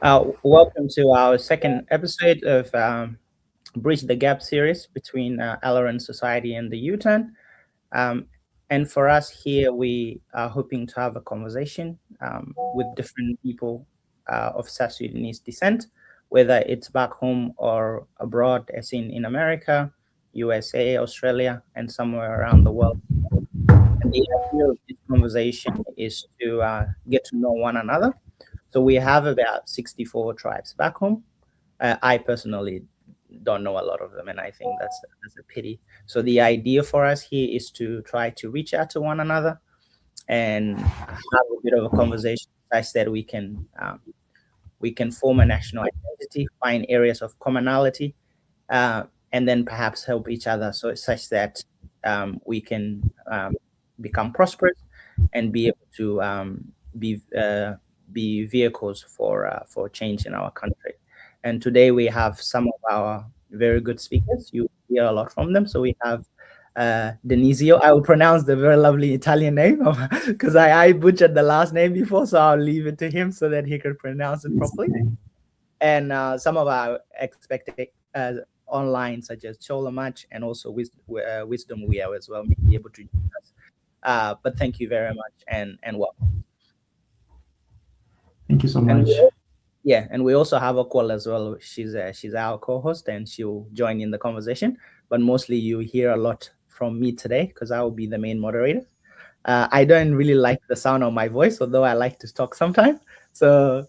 Welcome to our second episode of Bridge the Gap series between Alaran Society and the U-Turn. Um, and for us here, we are hoping to have a conversation with different people of South Sudanese descent, whether it's back home or abroad, as in America, USA, Australia, and somewhere around the world. And the idea of this conversation is to get to know one another. So we have about 64 tribes back home. I personally don't know a lot of them, and I think that's a pity. So the idea for us here is to try to reach out to one another and have a bit of a conversation such that we can form a national identity, find areas of commonality, uh, and then perhaps help each other so such that we can become prosperous and be able to be vehicles for change in our country. And today we have some of our very good speakers. You hear a lot from them. So we have Dinizio. I will pronounce the very lovely Italian name because I butchered the last name before, so I'll leave it to him so that he could pronounce it It's properly. okay. And some of our expected online, such as Chola Match and also Wisdom We are as well, may be able to join us. But thank you very much and welcome. Thank you so And much. yeah, and we also have a call as well. She's our co-host and she'll join in the conversation. But mostly you hear a lot from me today because I will be the main moderator. I don't really like the sound of my voice, although I like to talk sometimes. So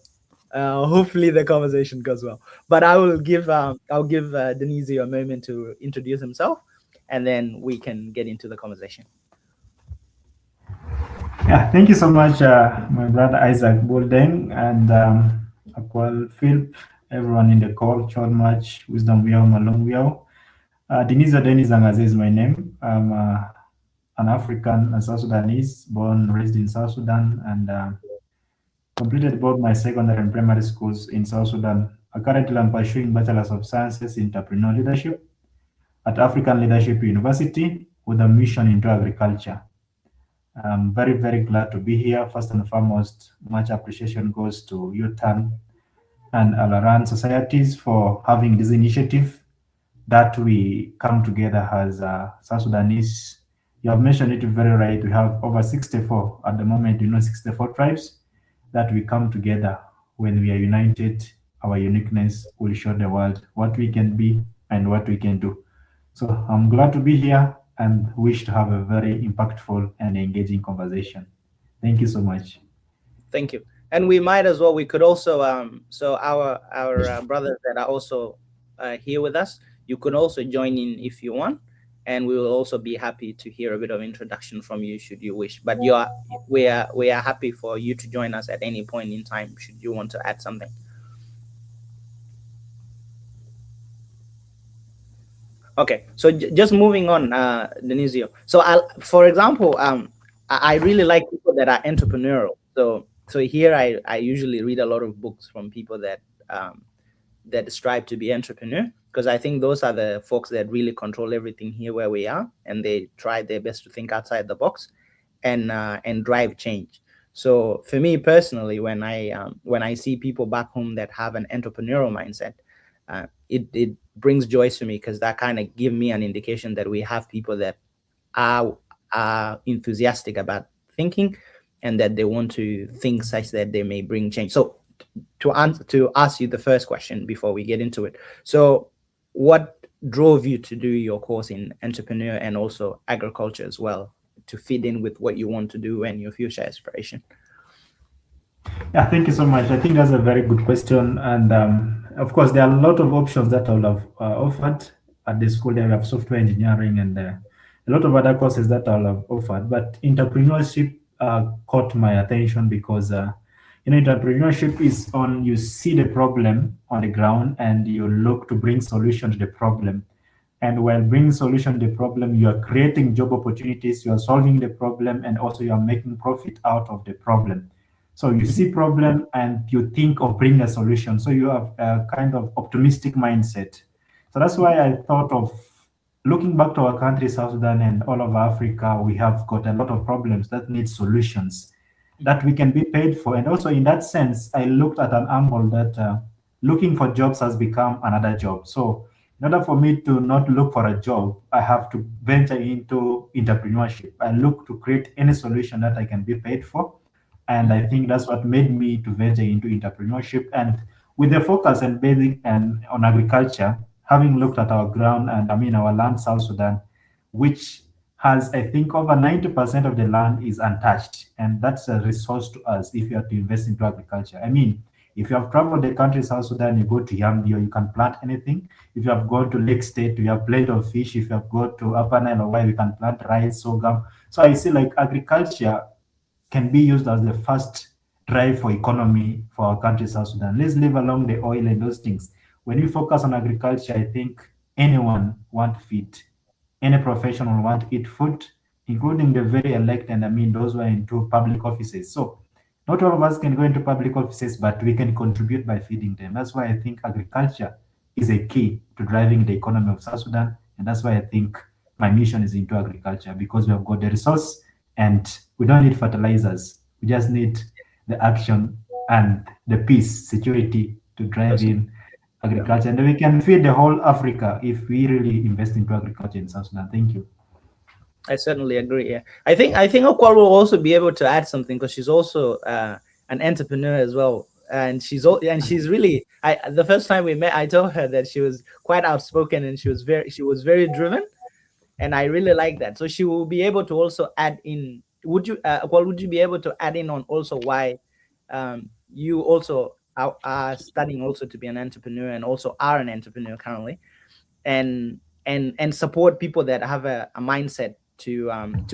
hopefully the conversation goes well. But I'll give Denise a moment to introduce himself, and then we can get into the conversation. Yeah, thank you so much, my brother Isaac Boldeng and Akwal Philip, everyone in the call, Chol Match, Wisdom Wiao, Malong Wiao. Dinizio Danis Zangazee is my name. I'm an African, a South Sudanese, born, raised in South Sudan, and completed both my secondary and primary schools in South Sudan. Currently, I'm pursuing Bachelor's of Sciences in Entrepreneurial Leadership at African Leadership University with a mission into agriculture. I'm very, very glad to be here. First and foremost, much appreciation goes to UTAN and Alaran Societies for having this initiative that we come together as South Sudanese. You have mentioned it very right. We have over 64 at the moment, 64 tribes that we come together. When we are united, our uniqueness will show the world what we can be and what we can do. So I'm glad to be here and wish to have a very impactful and engaging conversation. Thank you so much. Thank you. And we might as well. We could also so our brothers that are also here with us. You could also join in if you want, and we will also be happy to hear a bit of introduction from you should you wish. But we are happy for you to join us at any point in time should you want to add something. Okay, so just moving on, Denizio. So, for example, I really like people that are entrepreneurial. So here I usually read a lot of books from people that strive to be entrepreneur because I think those are the folks that really control everything here where we are, and they try their best to think outside the box and drive change. So for me personally, when I see people back home that have an entrepreneurial mindset, it brings joy to me because that kind of give me an indication that we have people that are are enthusiastic about thinking and that they want to think such that they may bring change. So to ask you the first question before we get into it. So what drove you to do your course in entrepreneur and also agriculture as well to fit in with what you want to do and your future aspiration? Yeah, thank you so much. I think that's a very good question. And of course, there are a lot of options that I would have offered at the school. There we have software engineering and a lot of other courses that I would have offered. But entrepreneurship caught my attention because, entrepreneurship is on you see the problem on the ground and you look to bring solution to the problem. And while bringing solution to the problem, you are creating job opportunities, you are solving the problem, and also you are making profit out of the problem. So you Mhm. see problem and you think of bringing a solution. So you have a kind of optimistic mindset. So that's why I thought of looking back to our country, South Sudan and all of Africa, we have got a lot of problems that need solutions. that we can be paid for. And also, in that sense, I looked at an angle that looking for jobs has become another job. So, in order for me to not look for a job, I have to venture into entrepreneurship. I look to create any solution that I can be paid for. And I think that's what made me to venture into entrepreneurship. And with the focus and basic and on agriculture, having looked at our ground and I mean our land, South Sudan, which has, I think, over 90% of the land is untouched. And that's a resource to us if you have to invest into agriculture. I mean, if you have traveled the country, South Sudan, you go to Yambio, you can plant anything. If you have gone to Lake State, you have plenty of fish. If you have gone to Upper Nile or where you can plant rice, sorghum. So I see like agriculture can be used as the first drive for economy for our country, South Sudan. Let's leave along the oil and those things. When we focus on agriculture, I think anyone want feed. Any professional want to eat food, including the very elect and I mean those who are into public offices. So not all of us can go into public offices, but we can contribute by feeding them. That's why I think agriculture is a key to driving the economy of South Sudan. And that's why I think my mission is into agriculture because we have got the resource and we don't need fertilizers. We just need the action and the peace, security to drive That's in yeah. agriculture. And we can feed the whole Africa if we really invest into agriculture in South Sudan. Thank you. I certainly agree. Yeah, I think Okwal will also be able to add something because she's also an entrepreneur as well, and she's really. I the first time we met, I told her that she was quite outspoken and she was very driven, and I really like that. So she will be able to also add in. Would you be able to add in on also why you also are studying also to be an entrepreneur and also are an entrepreneur currently, and and support people that have a mindset to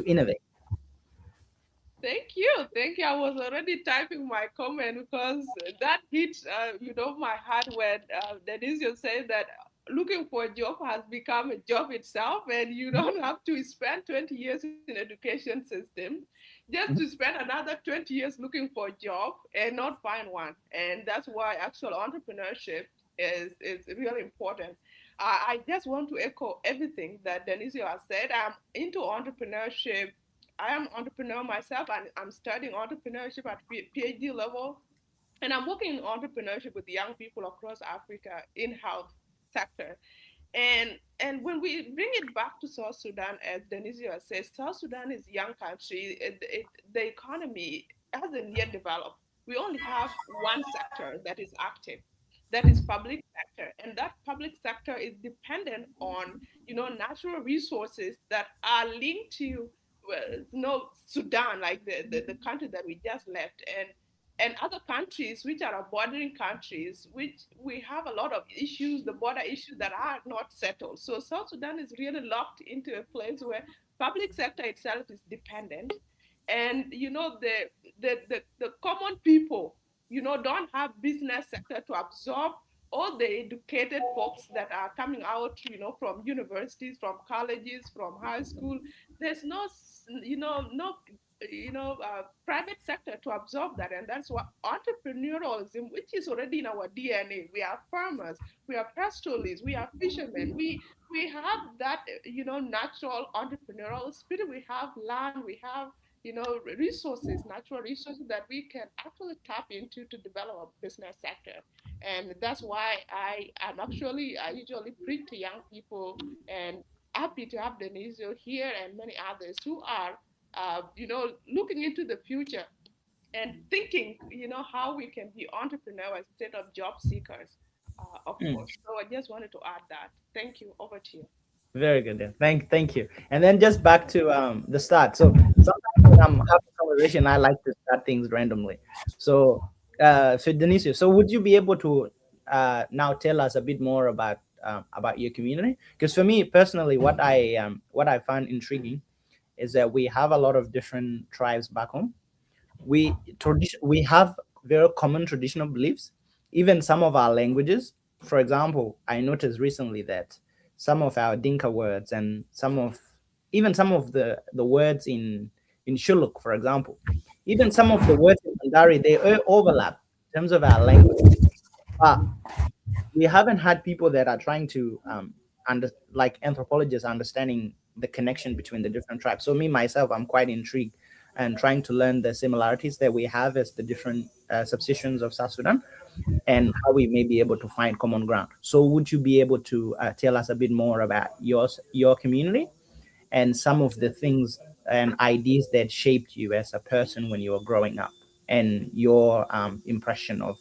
innovate. Thank you. Thank you. I was already typing my comment because that hit, my heart when Dinizio said that looking for a job has become a job itself, and you don't have to spend 20 years in education system just to Mhm. spend another 20 years looking for a job and not find one. And that's why actual entrepreneurship is really important. I just want to echo everything that Denizio has said. I'm into entrepreneurship. I am entrepreneur myself, and I'm studying entrepreneurship at PhD level, and I'm working in entrepreneurship with young people across Africa in health sector. And when we bring it back to South Sudan, as Denizio says, South Sudan is a young country. The economy hasn't yet developed. We only have one sector that is active, that is public sector, and that public sector is dependent on natural resources that are linked to Sudan, like the country that we just left, and other countries which are bordering countries, which we have a lot of issues, the border issues that are not settled. So South Sudan is really locked into a place where public sector itself is dependent, and the common people, don't have business sector to absorb all the educated folks that are coming out, from universities, from colleges, from high school. There's no private sector to absorb that, and that's what entrepreneurialism, which is already in our DNA. We are farmers, we are pastoralists, we are fishermen, we have that natural entrepreneurial spirit. We have land, we have resources, natural resources that we can actually tap into to develop a business sector. And that's why I usually preach to young people, and happy to have Denizio here and many others who are looking into the future and thinking, how we can be entrepreneurs instead of job seekers, of Mm, course. So I just wanted to add that. Thank you. Over to you. very good. Yeah. Thank you. And then just back to the start. So sometimes when I'm having a conversation, I like to start things randomly. So so Denisio, so would you be able to now tell us a bit more about your community? Because for me personally, what I find intriguing is that we have a lot of different tribes back home. We have very common traditional beliefs, even some of our languages. For example, I noticed recently that some of our Dinka words and some of the words in Shuluk, for example, even some of the words in Mandari, they overlap in terms of our language. But we haven't had people that are trying to like anthropologists understanding the connection between the different tribes. So me myself, I'm quite intrigued and trying to learn the similarities that we have as the different subsections of South Sudan, and how we may be able to find common ground. So would you be able to tell us a bit more about your community and some of the things and ideas that shaped you as a person when you were growing up, and your impression of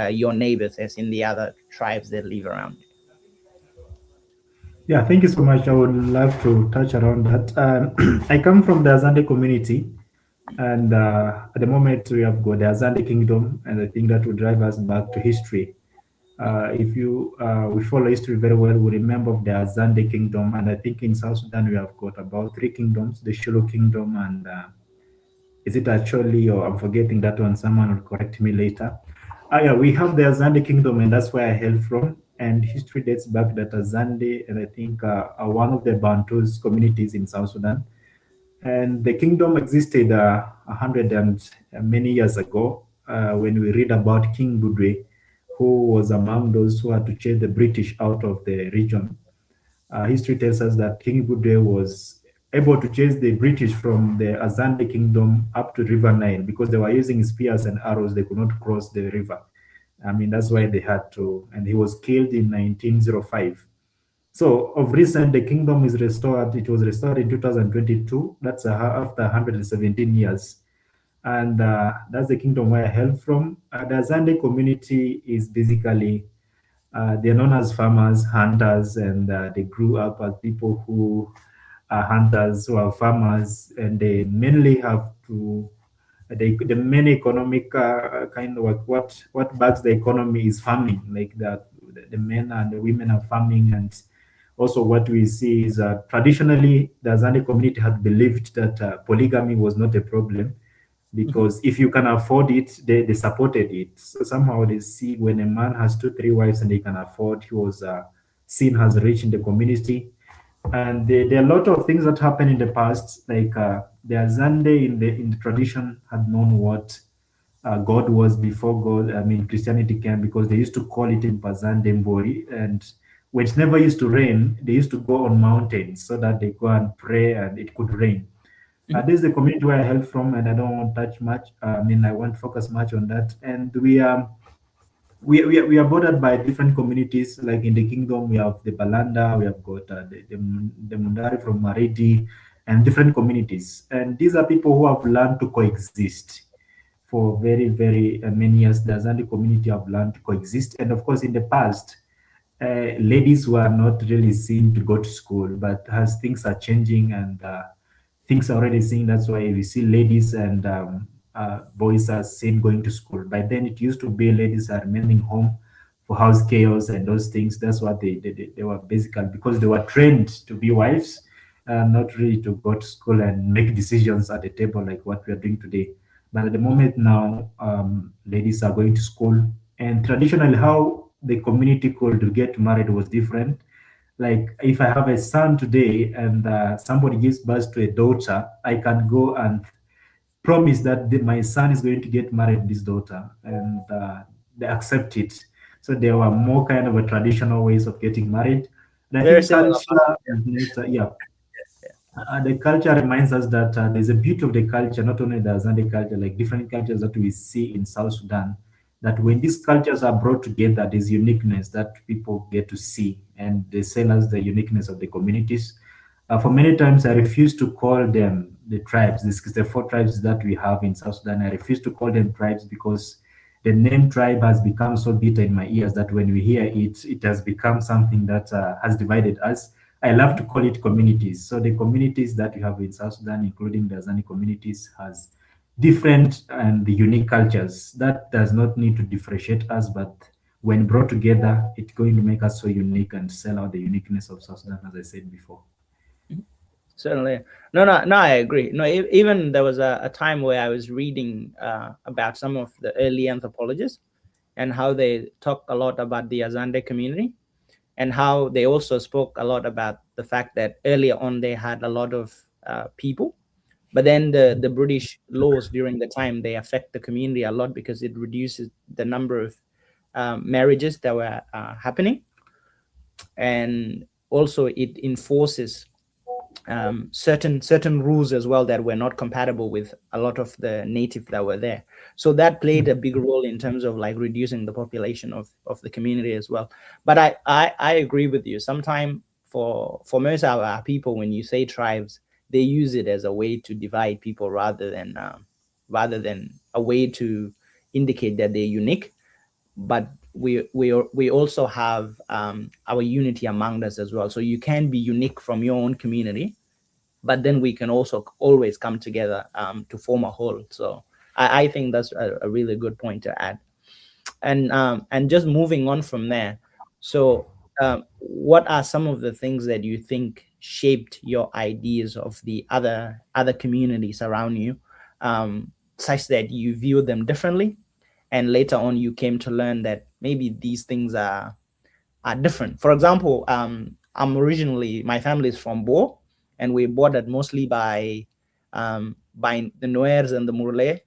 your neighbors as in the other tribes that live around you? Yeah, thank you so much. I would love to touch around that. I come from the Azande community, and at the moment we have got the Azande kingdom, and I think that will drive us back to history. If you we follow history very well, we remember of the Azande kingdom, and I think in South Sudan we have got about three kingdoms: the Shulu kingdom, and is it actually, or I'm forgetting that one? Someone will correct me later. Yeah, we have the Azande kingdom, and that's where I hail from. And history dates back that Azande, and I think are one of the Bantus communities in South Sudan. And the kingdom existed 100 and many years ago when we read about King Budwe, who was among those who had to chase the British out of the region. History tells us that King Budwe was able to chase the British from the Azande kingdom up to River Nile because they were using spears and arrows. They could not cross the river. I mean, that's why they had to. And he was killed in 1905. So, of recent, the kingdom is restored. It was restored in 2022. That's after 117 years. And that's the kingdom where I hail from. The Azande community is basically they're known as farmers, hunters, and they grew up as people who are hunters, who are farmers, and they mainly have to. The main economic kind of what backs the economy is farming. Like that, the men and the women are farming, and also what we see is traditionally the Azande community had believed that polygamy was not a problem Mhm. because if you can afford it, they supported it. So somehow they see when a man has two, three wives and they can afford, he was seen as rich in the community. And there are a lot of things that happened in the past, like the Azande in the tradition had known what God was before God. I mean, Christianity came because they used to call it in Pazande Mbori, and when it never used to rain, they used to go on mountains so that they go and pray and it could rain. Mhm. This is the community where I hail from, and I don't want to touch much. I mean, I won't focus much on that. And we are bordered by different communities. Like in the kingdom, we have the Balanda, we have got the Mundari from Maridi, and different communities. And these are people who have learned to coexist for very, very many years. The Azandi community have learned to coexist. And of course, in the past, ladies were not really seen to go to school, but as things are changing and things are already seeing, that's why we see ladies and boys are seen going to school. By then, it used to be ladies are remaining home for house chaos and those things. That's what they were basically because they were trained to be wives, not really to go to school and make decisions at the table like what we are doing today. But at the moment now, ladies are going to school, and traditionally, how the community could get married was different. Like if I have a son today and somebody gives birth to a daughter, I can go and promise that my son is going to get married this daughter, and they accept it. So there were more kind of a traditional ways of getting married. And I Very think similar. culture, yeah, the culture reminds us that there's a beauty of the culture, not only the Azande culture, like different cultures that we see in South Sudan, that when these cultures are brought together, there's uniqueness that people get to see, and they sell us the uniqueness of the communities. For many times, I refuse to call them the tribes. This is the four tribes that we have in South Sudan. I refuse to call them tribes because the name tribe has become so bitter in my ears that when we hear it, it has become something that has divided us. I love to call it communities. So the communities that we have in South Sudan, including the Azani communities, has different and unique cultures. That does not need to differentiate us, but when brought together, it's going to make us so unique and sell out the uniqueness of South Sudan, as I said before. Mhm. Certainly. No, no, no, I agree. No, even there was a time where I was reading about some of the early anthropologists and how they talk a lot about the Azande community, and how they also spoke a lot about the fact that earlier on they had a lot of people, but then the British laws during the time, they affect the community a lot because it reduces the number of marriages that were happening, and also it enforces certain rules as well that were not compatible with a lot of the native that were there. So that played a big role in terms of like reducing the population of the community as well. But I agree with you. Sometimes for most of our people, when you say tribes, they use it as a way to divide people rather than a way to indicate that they're unique. But we also have our unity among us as well. So you can be unique from your own community, but then we can also always come together to form a whole. So I think that's a really good point to add. And just moving on from there. So what are some of the things that you think shaped your ideas of the other communities around you, such that you view them differently, and later on you came to learn that maybe these things are different. For example, I'm originally, my family is from Bo, and we bordered mostly by the Nuers and the Murle,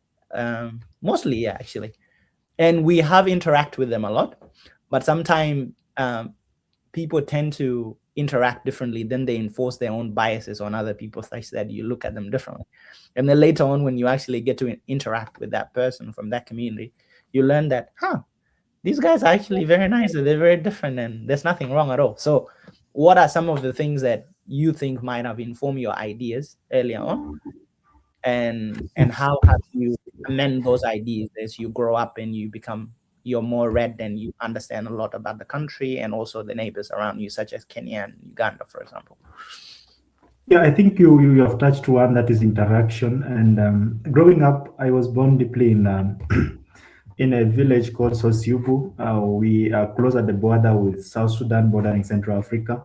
mostly, yeah, actually. And we have interact with them a lot, but sometimes people tend to interact differently, then they enforce their own biases on other people such that you look at them differently. And then later on, when you actually get to interact with that person from that community, you learn that, these guys are actually very nice and they're very different and there's nothing wrong at all. So what are some of the things that you think might have informed your ideas earlier on, and how have you amend those ideas as you grow up and you're more read and you understand a lot about the country and also the neighbors around you, such as Kenya and Uganda, for example? Yeah, I think you have touched one, that is interaction. And growing up, I was born deeply in in a village called Sosiubu. We are close at the border with South Sudan, bordering Central Africa.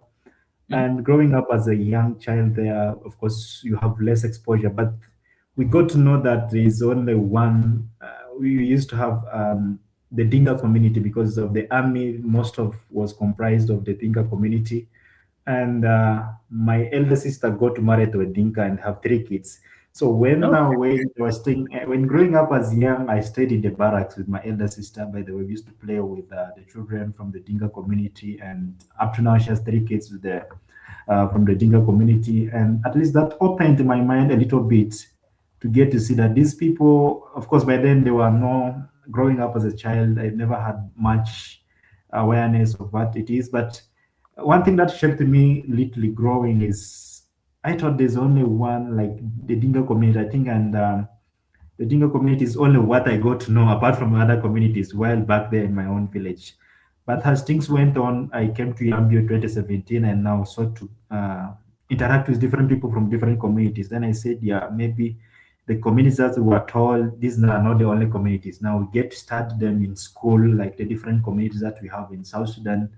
Mm. And growing up as a young child there, of course, you have less exposure. But we got to know that there is only one. We used to have the Dinka community because of the army. Most of was comprised of the Dinka community, and my elder sister got married to a Dinka and have three kids. So when growing up as young, I stayed in the barracks with my elder sister. By the way, we used to play with the children from the Dinka community, and up to now she has three kids with the from the Dinka community, and at least that opened my mind a little bit to get to see that these people, of course, by then they were no. Growing up as a child, I never had much awareness of what it is, but one thing that shaped me literally growing is I thought there's only one, like the Dingo community, I think, and the Dingo community is only what I got to know apart from other communities while back there in my own village. But as things went on, I came to Yambio 2017 and now sought to interact with different people from different communities. Then I said, yeah, maybe the communities that we were told these are not the only communities. Now we get to start them in school, like the different communities that we have in South Sudan,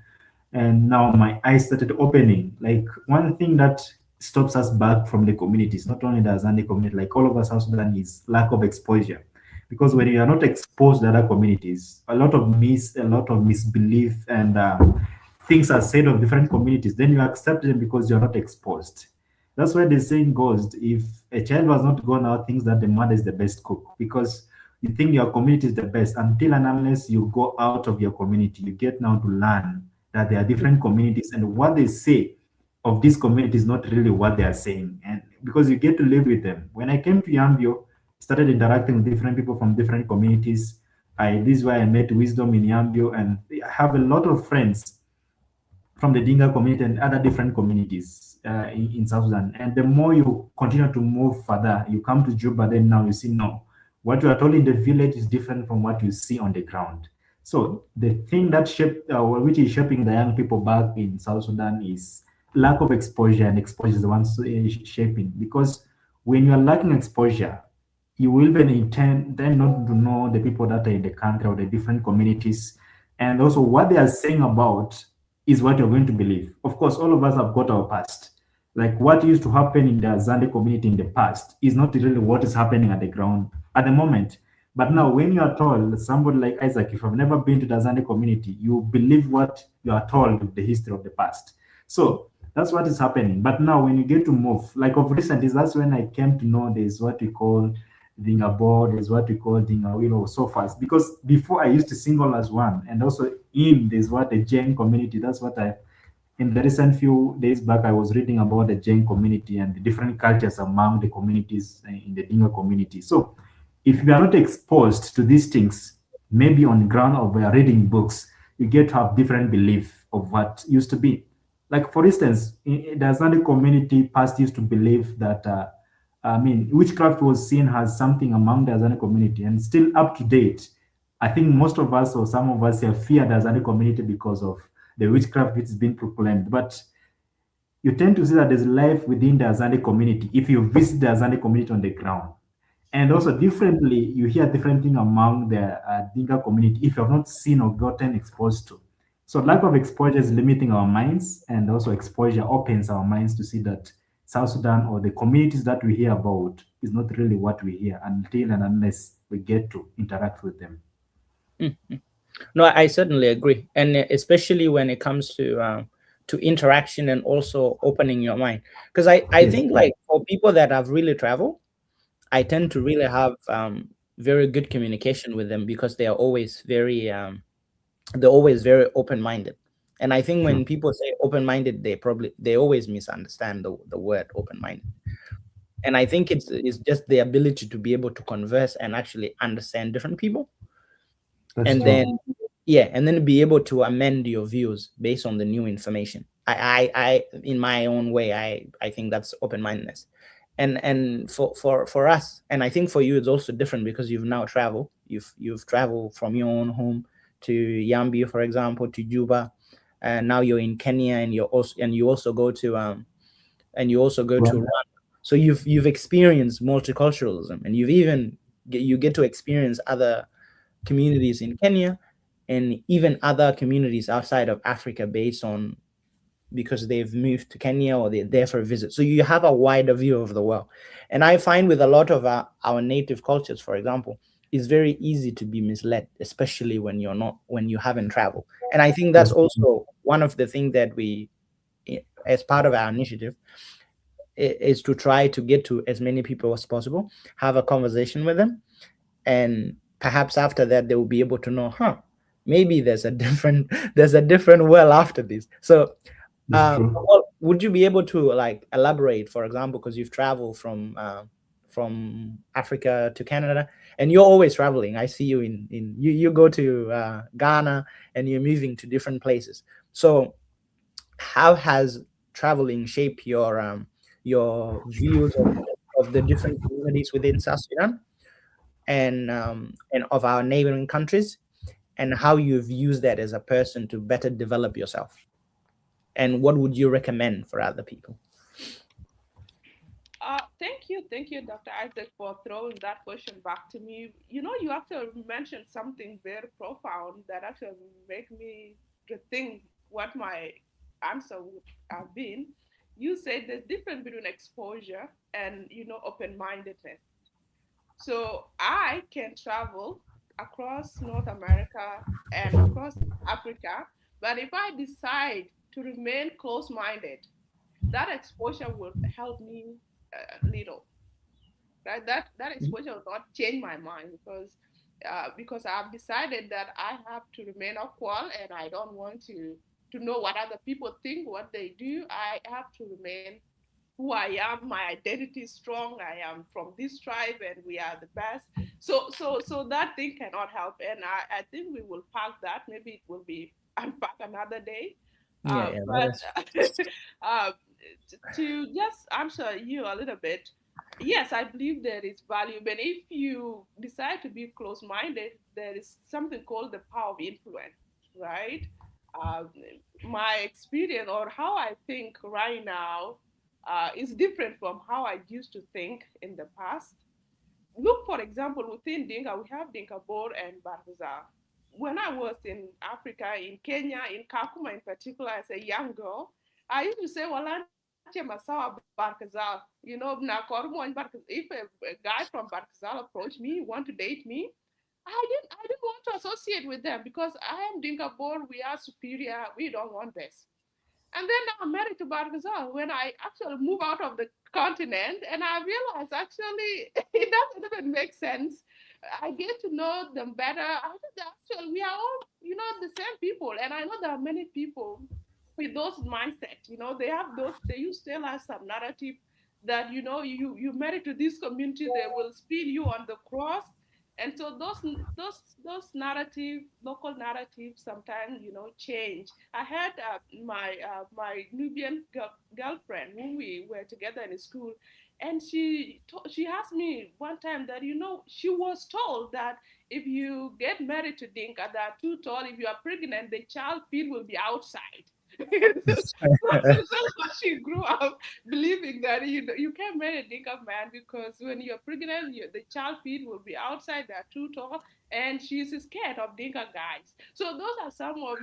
and now my eyes started opening. Like one thing that stops us back from the communities, not only the Azande community, like all of us South Sudan, is lack of exposure. Because when you are not exposed to other communities, a lot of misbelief and things are said of different communities. Then you accept them because you are not exposed. That's why the saying goes: if a child was not gone out, thinks that the mother is the best cook because you think your community is the best until and unless you go out of your community, you get now to learn that there are different communities and what they say of this community is not really what they are saying. And because you get to live with them. When I came to Yambio, started interacting with different people from different communities. This is why I met wisdom in Yambio, and I have a lot of friends from the Dinga community and other different communities in South Sudan. And the more you continue to move further, you come to Juba, then now you see, no, what you are told in the village is different from what you see on the ground. So the thing that which is shaping the young people back in South Sudan is lack of exposure, and exposure is the one shaping. Because when you are lacking exposure, you will even intend then not to know the people that are in the country or the different communities, and also what they are saying about is what you're going to believe. Of course, all of us have got our past. Like what used to happen in the Zande community in the past is not really what is happening at the ground at the moment. But now, when you are told, somebody like Isaac, if you've never been to the Zande community, you believe what you are told with the history of the past. So that's what is happening. But now, when you get to move, like of recent, is that's when I came to know there's what we call Dingabo, there's what we call Dingawilo, so fast. Because before I used to single as one, and also in there's what the Jain community, that's what I in the recent few days back, I was reading about the Jain community and the different cultures among the communities in the Dingo community. So, if you are not exposed to these things, maybe on ground or by reading books, you get to have different belief of what used to be. Like for instance, in the Azande community, past used to believe that witchcraft was seen as something among the Azande community, and still up to date. I think most of us or some of us have feared the Azande community because of the witchcraft which is being proclaimed. But you tend to see that there's life within the Azande community if you visit the Azande community on the ground. And also differently, you hear different thing among the Dinka community if you have not seen or gotten exposed to. So lack of exposure is limiting our minds, and also exposure opens our minds to see that South Sudan or the communities that we hear about is not really what we hear until and unless we get to interact with them. Mhm. No, I certainly agree, and especially when it comes to interaction and also opening your mind, because I Yes, think like for people that have really traveled, I tend to really have very good communication with them because they're always very open minded, and I think true. when people say open minded, they always misunderstand the word open minded, and I think it's just the ability to be able to converse and actually understand different people, That's and true. then yeah, and then be able to amend your views based on the new information. I in my own way, I think that's open-mindedness. And for us, and I think for you it's also different because you've now traveled, you've traveled from your own home to Yambi, for example, to Juba, and now you're in Kenya, and you also go to Well, Rwanda. So you've experienced multiculturalism, and you get to experience other communities in Kenya and even other communities outside of Africa based on because they've moved to Kenya or they're there for a visit. So you have a wider view of the world. And I find with a lot of our native cultures, for example, it's very easy to be misled, especially when you haven't traveled. And I think that's that's also one of the things that as part of our initiative, is to try to get to as many people as possible, have a conversation with them, and perhaps after that they will be able to know, maybe there's a different well after this. So that's true. well, would you be able to like elaborate, for example, because you've traveled from Africa to Canada, and you're always traveling. I see you you go to Ghana, and you're moving to different places. So how has traveling shaped your views of the different communities within South Sudan, and of our neighboring countries, and how you've used that as a person to better develop yourself, and what would you recommend for other people? Thank you, Dr. Isaac, for throwing that question back to me. You know, you actually mentioned something very profound that actually make me rethink what my answer would have been. You said the difference between exposure and open-mindedness. So I can travel across North America and across Africa, but if I decide to remain close-minded, that exposure will help me little, right? That exposure will not change my mind because I've decided that I have to remain equal, and I don't want to know what other people think, what they do. I have to remain who I am. My identity is strong. I am from this tribe, and we are the best. So that thing cannot help, and I think we will park that. Maybe it will be unpacked another day. Yeah, yeah, let But us. uh, to just answer you a little bit, yes, I believe there is value. But if you decide to be close-minded, there is something called the power of influence, right? Uh, my experience or how I think right now is different from how I used to think in the past. Look, for example, within Dinka, we have Dinka Bor and Bargazal. When I was in Africa, in Kenya, in Kakuma in particular, as a young girl, I used to say, well, Masawa Barkazal. If a guy from Barkazal approached me, want to date me, I didn't want to associate with them because I am Dinka Bor, we are superior, we don't want this. And then I'm married to Bargazal when I actually move out of the continent, and I realized actually it doesn't even make sense. I get to know them better. I think that actually we are all, the same people. And I know there are many people with those mindset. They have those. They used to tell us some narrative that you marry to this community, they will speed you on the cross. And so those narrative, local narratives, sometimes change. I had my Nubian girlfriend whom we were together in school, and she asked me one time that she was told that if you get married to Dinka that are too tall, if you are pregnant, the child feet will be outside. That's what she grew up believing, that you can't marry a Dinka man because when you're pregnant, the child feet will be outside, they're too tall, and she's scared of Dinka guys. So those are some of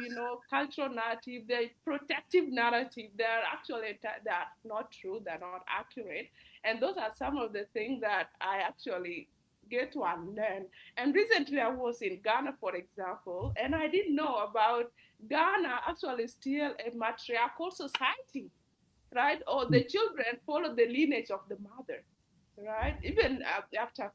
cultural narrative, the protective narrative. They're actually they're not true, they're not accurate, and those are some of the things that I actually get to unlearn. And recently I was in Ghana, for example, and I didn't know about Ghana actually still a matriarchal society, right? Or the children follow the lineage of the mother, right? Even after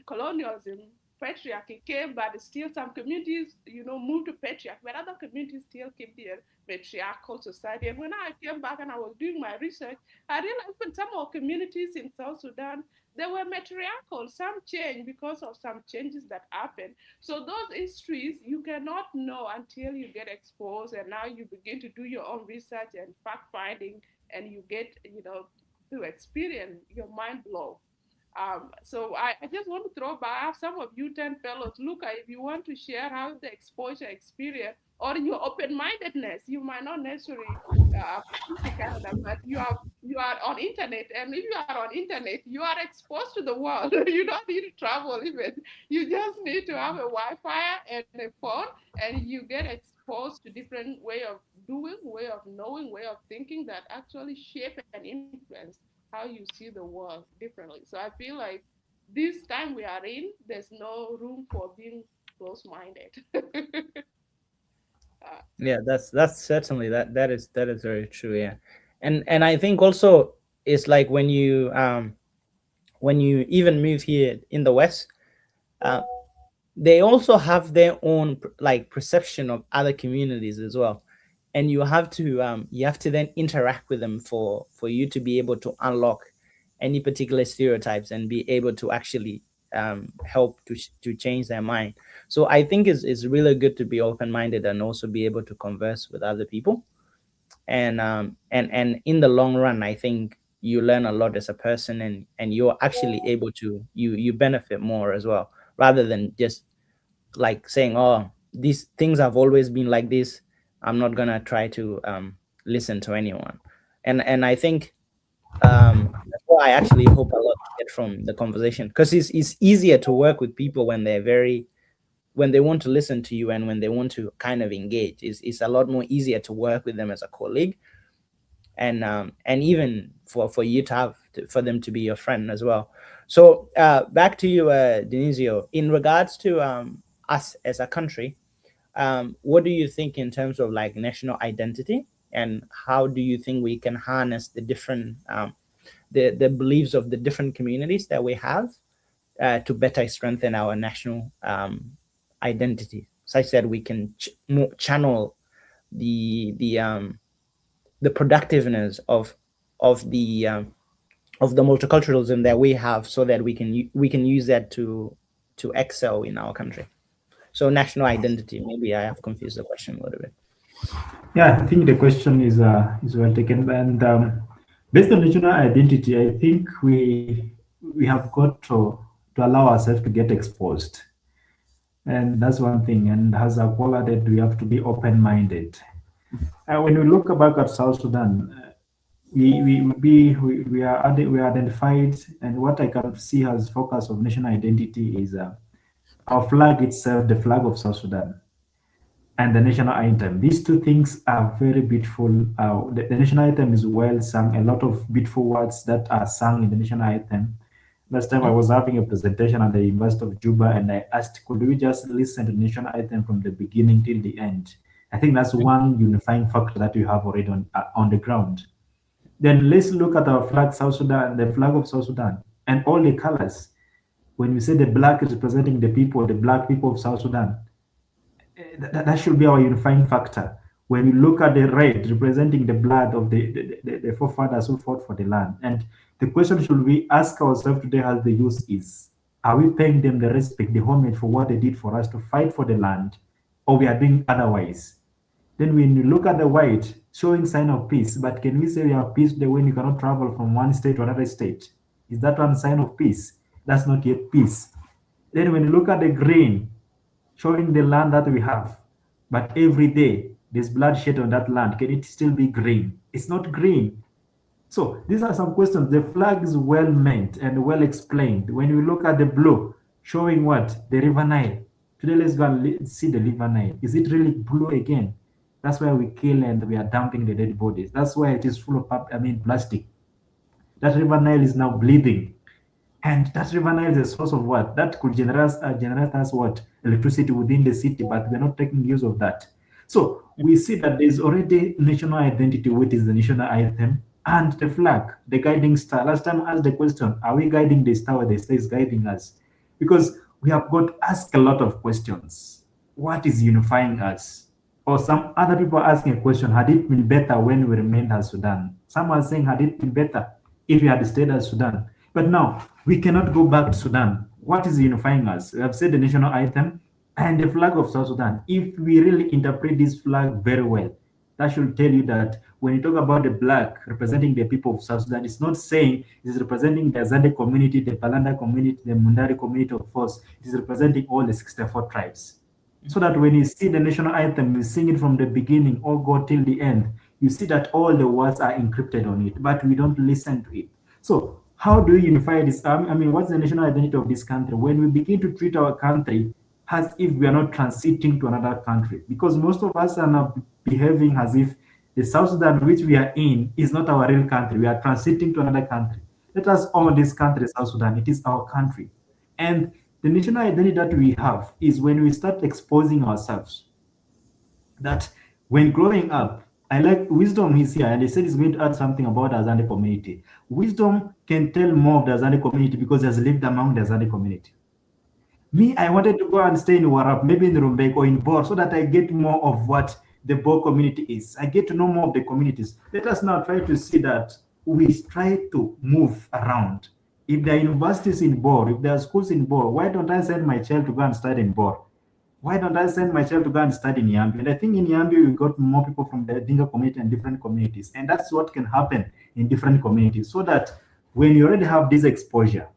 colonialism, patriarchy came, but still some communities, moved to patriarchy, but other communities still keep their matriarchal society. And when I came back and I was doing my research, I realized that some of communities in South Sudan, they were matriarchal. Some changed because of some changes that happened. So those histories you cannot know until you get exposed, and now you begin to do your own research and fact finding, and you get, to experience, your mind blow. So I just want to throw back some of you 10 fellows. Look, if you want to share how the exposure experience or your open-mindedness, you might not necessarily come to Canada, but you are on internet, and if you are on internet, you are exposed to the world. You don't need to travel even. You just need to have a Wi-Fi and a phone, and you get exposed to different way of doing, way of knowing, way of thinking that actually shape and influence how you see the world differently. So I feel like this time we are in, there's no room for being close-minded. Yeah, that's certainly that is very true. Yeah, and I think also it's like when you even move here in the West, uh, they also have their own like perception of other communities as well, and you have to then interact with them for you to be able to unlock any particular stereotypes and be able to actually help to change their mind. So I think it's really good to be open-minded and also be able to converse with other people, and in the long run I think you learn a lot as a person, and you're actually able to you benefit more as well, rather than just like saying, oh, these things have always been like this, I'm not gonna try to listen to anyone. And I think that's what I actually hope a lot to get from the conversation, because it's easier to work with people when when they want to listen to you and when they want to kind of engage. It's a lot more easier to work with them as a colleague, and even for you to for them to be your friend as well. So back to you, Dinizio, in regards to us as a country, what do you think in terms of like national identity, and how do you think we can harness the different the beliefs of the different communities that we have to better strengthen our national identity, such that we can channel the productiveness of the multiculturalism that we have, so that we can use that to excel in our country. So national identity. Maybe I have confused the question a little bit. Yeah, I think the question is well taken. And based on national identity, I think we have got to allow ourselves to get exposed. And that's one thing. And as a quality, we have to be open-minded. When we look back at South Sudan, we are identified, and what I can see as focus of national identity is our flag itself, the flag of South Sudan, and the national anthem. These two things are very beautiful. The national anthem is well sung. A lot of beautiful words that are sung in the national anthem. Last time I was having a presentation at the University of Juba, and I asked, could we just listen to the national anthem from the beginning till the end? I think that's one unifying factor that we have already on the ground. Then let's look at our flag, South Sudan, the flag of South Sudan, and all the colors. When we say the black is representing the people, the black people of South Sudan, that should be our unifying factor. When you look at the red representing the blood of the forefathers who fought for the land. And the question should we ask ourselves today as the youth is, are we paying them the respect, the homage for what they did for us to fight for the land, or we are doing otherwise? Then when you look at the white, showing sign of peace, but can we say we have peace today when you cannot travel from one state to another state? Is that one sign of peace? That's not yet peace. Then when you look at the green, showing the land that we have, but every day there's bloodshed on that land, can it still be green? It's not green. So these are some questions. The flag is well meant and well explained. When you look at the blue, showing what? The River Nile. Today, let's go and see the River Nile. Is it really blue again? That's why we kill and we are dumping the dead bodies. That's why it is full of, plastic. That River Nile is now bleeding. And that River Nile is a source of what? That could generate us what? Electricity within the city, but we're not taking use of that. So we see that there's already national identity, which is the national anthem, and the flag, the guiding star. Last time I asked the question, are we guiding the star or the star is guiding us? Because we have got asked a lot of questions. What is unifying us? Or some other people asking a question, had it been better when we remained as Sudan? Some are saying, had it been better if we had stayed as Sudan? But now, we cannot go back to Sudan. What is unifying us? We have said the national anthem and the flag of South Sudan. If we really interpret this flag very well, that should tell you that when you talk about the black representing the people of South Sudan, it's not saying it is representing the Azande community, the Palanda community, the Mundari community of force. It is representing all the 64 tribes. So that when you see the national anthem, you sing it from the beginning or go till the end, you see that all the words are encrypted on it, but we don't listen to it. So how do we unify this? What's the national identity of this country? When we begin to treat our country as if we are not transiting to another country, because most of us are now behaving as if the South Sudan which we are in is not our real country. We are transiting to another country. Let us own this country, South Sudan. It is our country. And the national identity that we have is when we start exposing ourselves. That when growing up, I like Wisdom is here, and he said he's going to add something about the Azande community. Wisdom can tell more of the Azande community because he has lived among the Azande community. Me, I wanted to go and stay in Warap, maybe in Rumbek or in Bor, so that I get more of what the Bor community is. I get to know more of the communities. Let us now try to see that we try to move around. If there are universities in Bor, if there are schools in Bor, why don't I send my child to go and study in Bor? Why don't I send my child to go and study in Yambi? And I think in Yambi, we got more people from the Dinka community and different communities. And that's what can happen in different communities. So that when you already have this exposure,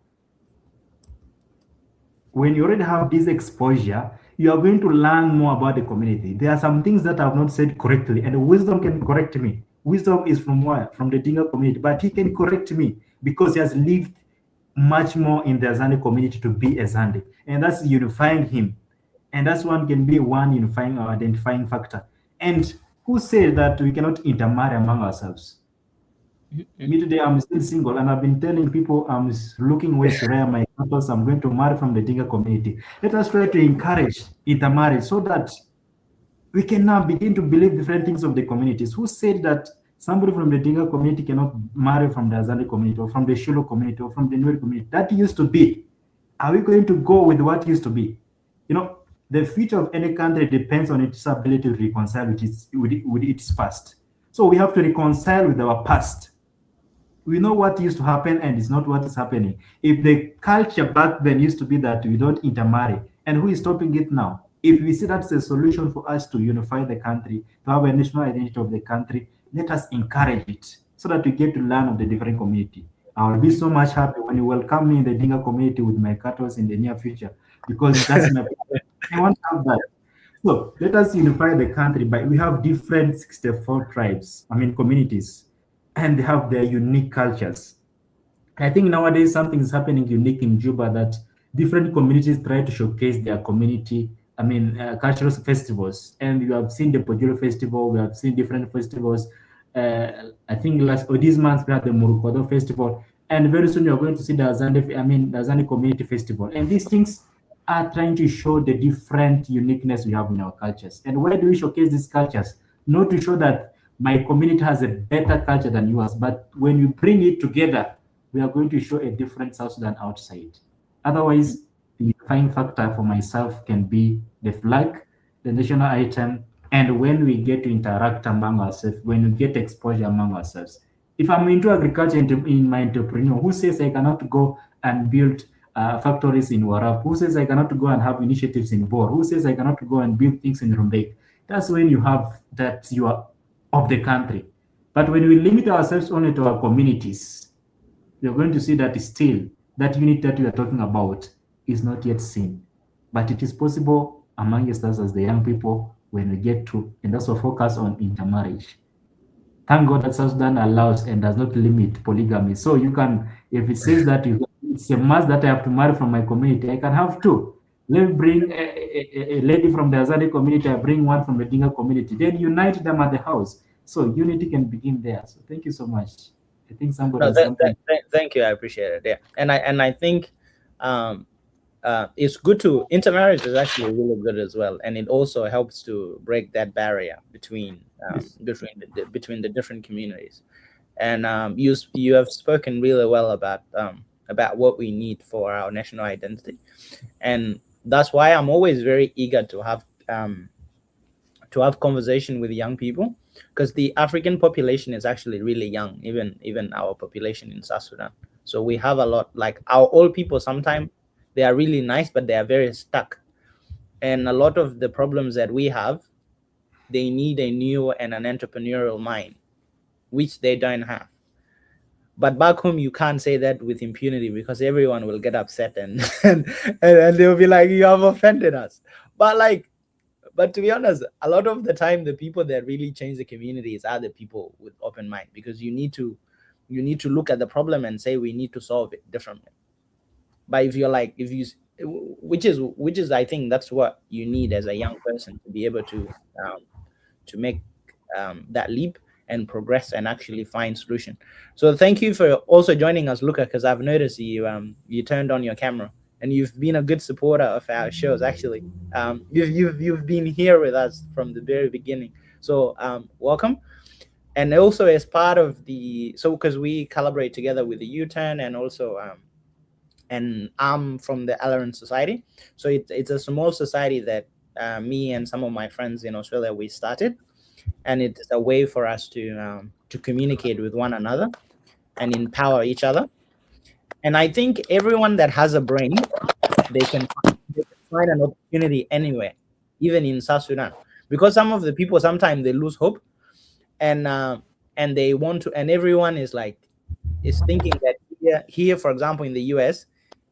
you are going to learn more about the community. There are some things that I have not said correctly, and Wisdom can correct me. Wisdom is from where? From the Dinka community, but he can correct me because he has lived much more in the Azande community to be a Zande. And that's unifying him. And that's one can be one unifying or identifying factor. And who said that we cannot intermarry among ourselves? Me today, I'm still single, and I've been telling people I'm looking ways to rear my couples. I'm going to marry from the Dinka community. Let us try to encourage intermarriage so that we can now begin to believe different things of the communities. Who said that somebody from the Dinka community cannot marry from the Azande community or from the Shulu community or from the Nuer community? That used to be. Are we going to go with what used to be? The future of any country depends on its ability to reconcile with its past. So we have to reconcile with our past. We know what used to happen and it's not what is happening. If the culture back then used to be that we don't intermarry, and who is stopping it now? If we see that's a solution for us to unify the country, to have a national identity of the country, let us encourage it so that we get to learn of the different community. I will be so much happy when you welcome me in the Dinka community with my cattle in the near future, because that's my I want to have that. So let us unify the country, but we have different 64 tribes, communities, and they have their unique cultures. I think nowadays something is happening unique in Juba that different communities try to showcase their community, cultural festivals. And you have seen the Pojolo Festival, we have seen different festivals. I think this month we had the Murukodo Festival, and very soon you're going to see the Azande Community Festival. And these things are trying to show the different uniqueness we have in our cultures. And why do we showcase these cultures? Not to show that my community has a better culture than yours, but when you bring it together, we are going to show a different South Sudan outside. Otherwise, the unifying factor for myself can be the flag, the national item, And when we get to interact among ourselves, when we get exposure among ourselves, if I'm into agriculture in my entrepreneur, who says I cannot go and build factories in Warab? Who says I cannot go and have initiatives in Bor? Who says I cannot go and build things in Rumbek? That's when you have that you are of the country. But when we limit ourselves only to our communities, you're going to see that still that unit that we are talking about is not yet seen. But it is possible among us as the young people when we get to and also focus on intermarriage. Thank God that South Sudan allows and does not limit polygamy. So you can, if it says that it's a must that I have to marry from my community, I can have two. Let me bring a lady from the Azadi community, I bring one from the Dinga community. Then unite them at the house. So unity can begin there. So thank you so much. I think somebody No, has something. thank you. I appreciate it. Yeah, and I think um, it's good to intermarriage is actually really good as well, and it also helps to break that barrier Yes. between the different communities. And you have spoken really well about what we need for our national identity, and that's why I'm always very eager to have conversation with young people, because the African population is actually really young, even our population in South Sudan. So we have a lot, like our old people. Sometimes they are really nice, but they are very stuck. And a lot of the problems that we have, they need a new and an entrepreneurial mind, which they don't have. But back home, you can't say that with impunity, because everyone will get upset and and they'll be like, "You have offended us." But like, but to be honest, a lot of the time, the people that really change the communities are the people with open mind, because you need to look at the problem and say we need to solve it differently. But if you're like, if you which is I think that's what you need as a young person, to be able um, to make that leap and progress and actually find solution. So thank you for also joining us, Luca, because I've noticed you turned on your camera, and you've been a good supporter of our shows. Actually, you've been here with us from the very beginning. So welcome. And also as part of the, so because we collaborate together with the U-turn, and also and I'm from the Alaran Society. So it's a small society that me and some of my friends in Australia we started, and it's a way for us to communicate with one another and empower each other. And I think everyone that has a brain, they can find an opportunity anywhere, even in South Sudan, because some of the people sometimes they lose hope, and they want to, and everyone is like is thinking that here, for example, in the US,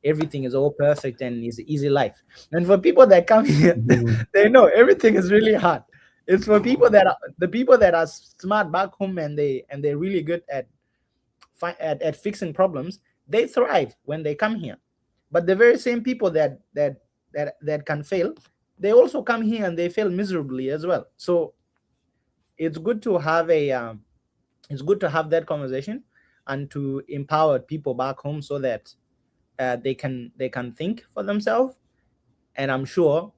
everything is all perfect and is easy life. And for people that come here, Mhm. they know everything is really hard. It's for people that are the people that are smart back home, and they're really good at fixing problems. They thrive when they come here. But the very same people that can fail, they also come here and they fail miserably as well. So it's good to have that conversation, and to empower people back home, so that they can think for themselves. And I'm sure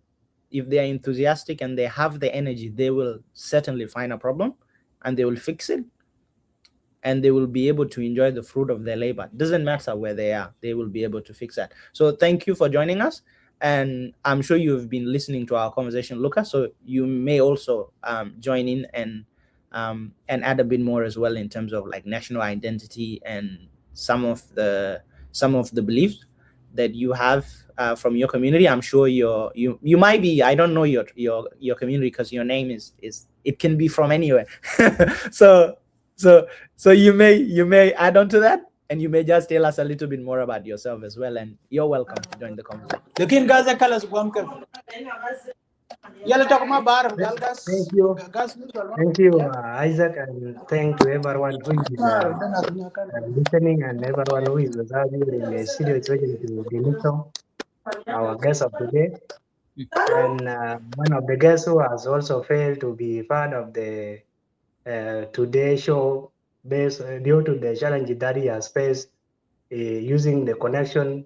if they are enthusiastic and they have the energy, they will certainly find a problem, and they will fix it, and they will be able to enjoy the fruit of their labor. Doesn't matter where they are, they will be able to fix that. So thank you for joining us, and I'm sure you've been listening to our conversation, Lucas. So you may also join in and add a bit more as well, in terms of like national identity and some of the beliefs that you have from your community. I'm sure you might be, I don't know your community, because your name is it can be from anywhere. so so so you may add on to that, and you may just tell us a little bit more about yourself as well, and you're welcome to join the conversation. لكن غازا كلا سبوم كيف يلا تاكو ما بعرف قال Thank غاز you. غاز نوصل ما Thank you, Isaac, and thank to everyone who is ما عرف ده ناس ما كان listening and everyone who is with us here in the studio, especially to Denito, our guest of today. And one of the guests who has also failed to be part of the today show based due to the challenge that he has faced using the connection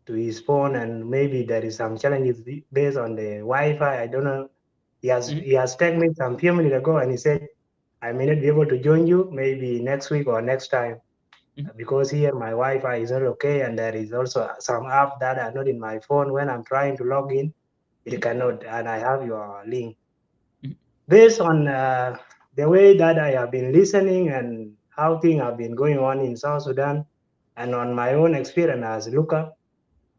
to his phone, and maybe there is some challenges based on the Wi-Fi. I don't know. He has texted me some few minutes ago, and he said I may not be able to join you maybe next week or next time because here my Wi-Fi is not okay, and there is also some app that are not in my phone. When I'm trying to log in, it cannot, and I have your link. Based on the way that I have been listening and how things have been going on in South Sudan, and on my own experience as Luca,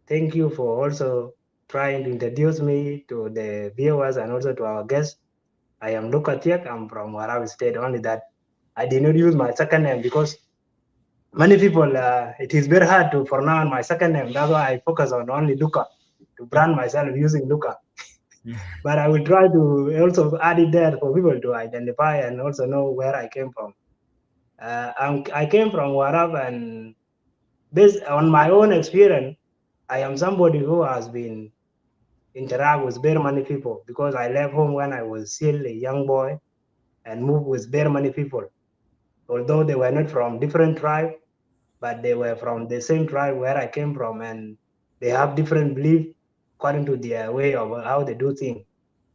thank you for also trying to introduce me to the viewers and also to our guests. I am Luca Tiek. I'm from Warabi State. Only that I did not use my second name because many people, it is very hard to pronounce my second name. That's why I focus on only Luca to brand myself using Luca. But I will try to also add it there for people to identify and also know where I came from. I came from Warab, and based on my own experience, I am somebody who has been interact with very many people because I left home when I was still a young boy and moved with very many people. Although they were not from different tribe, but they were from the same tribe where I came from, and they have different belief according to their way of how they do things.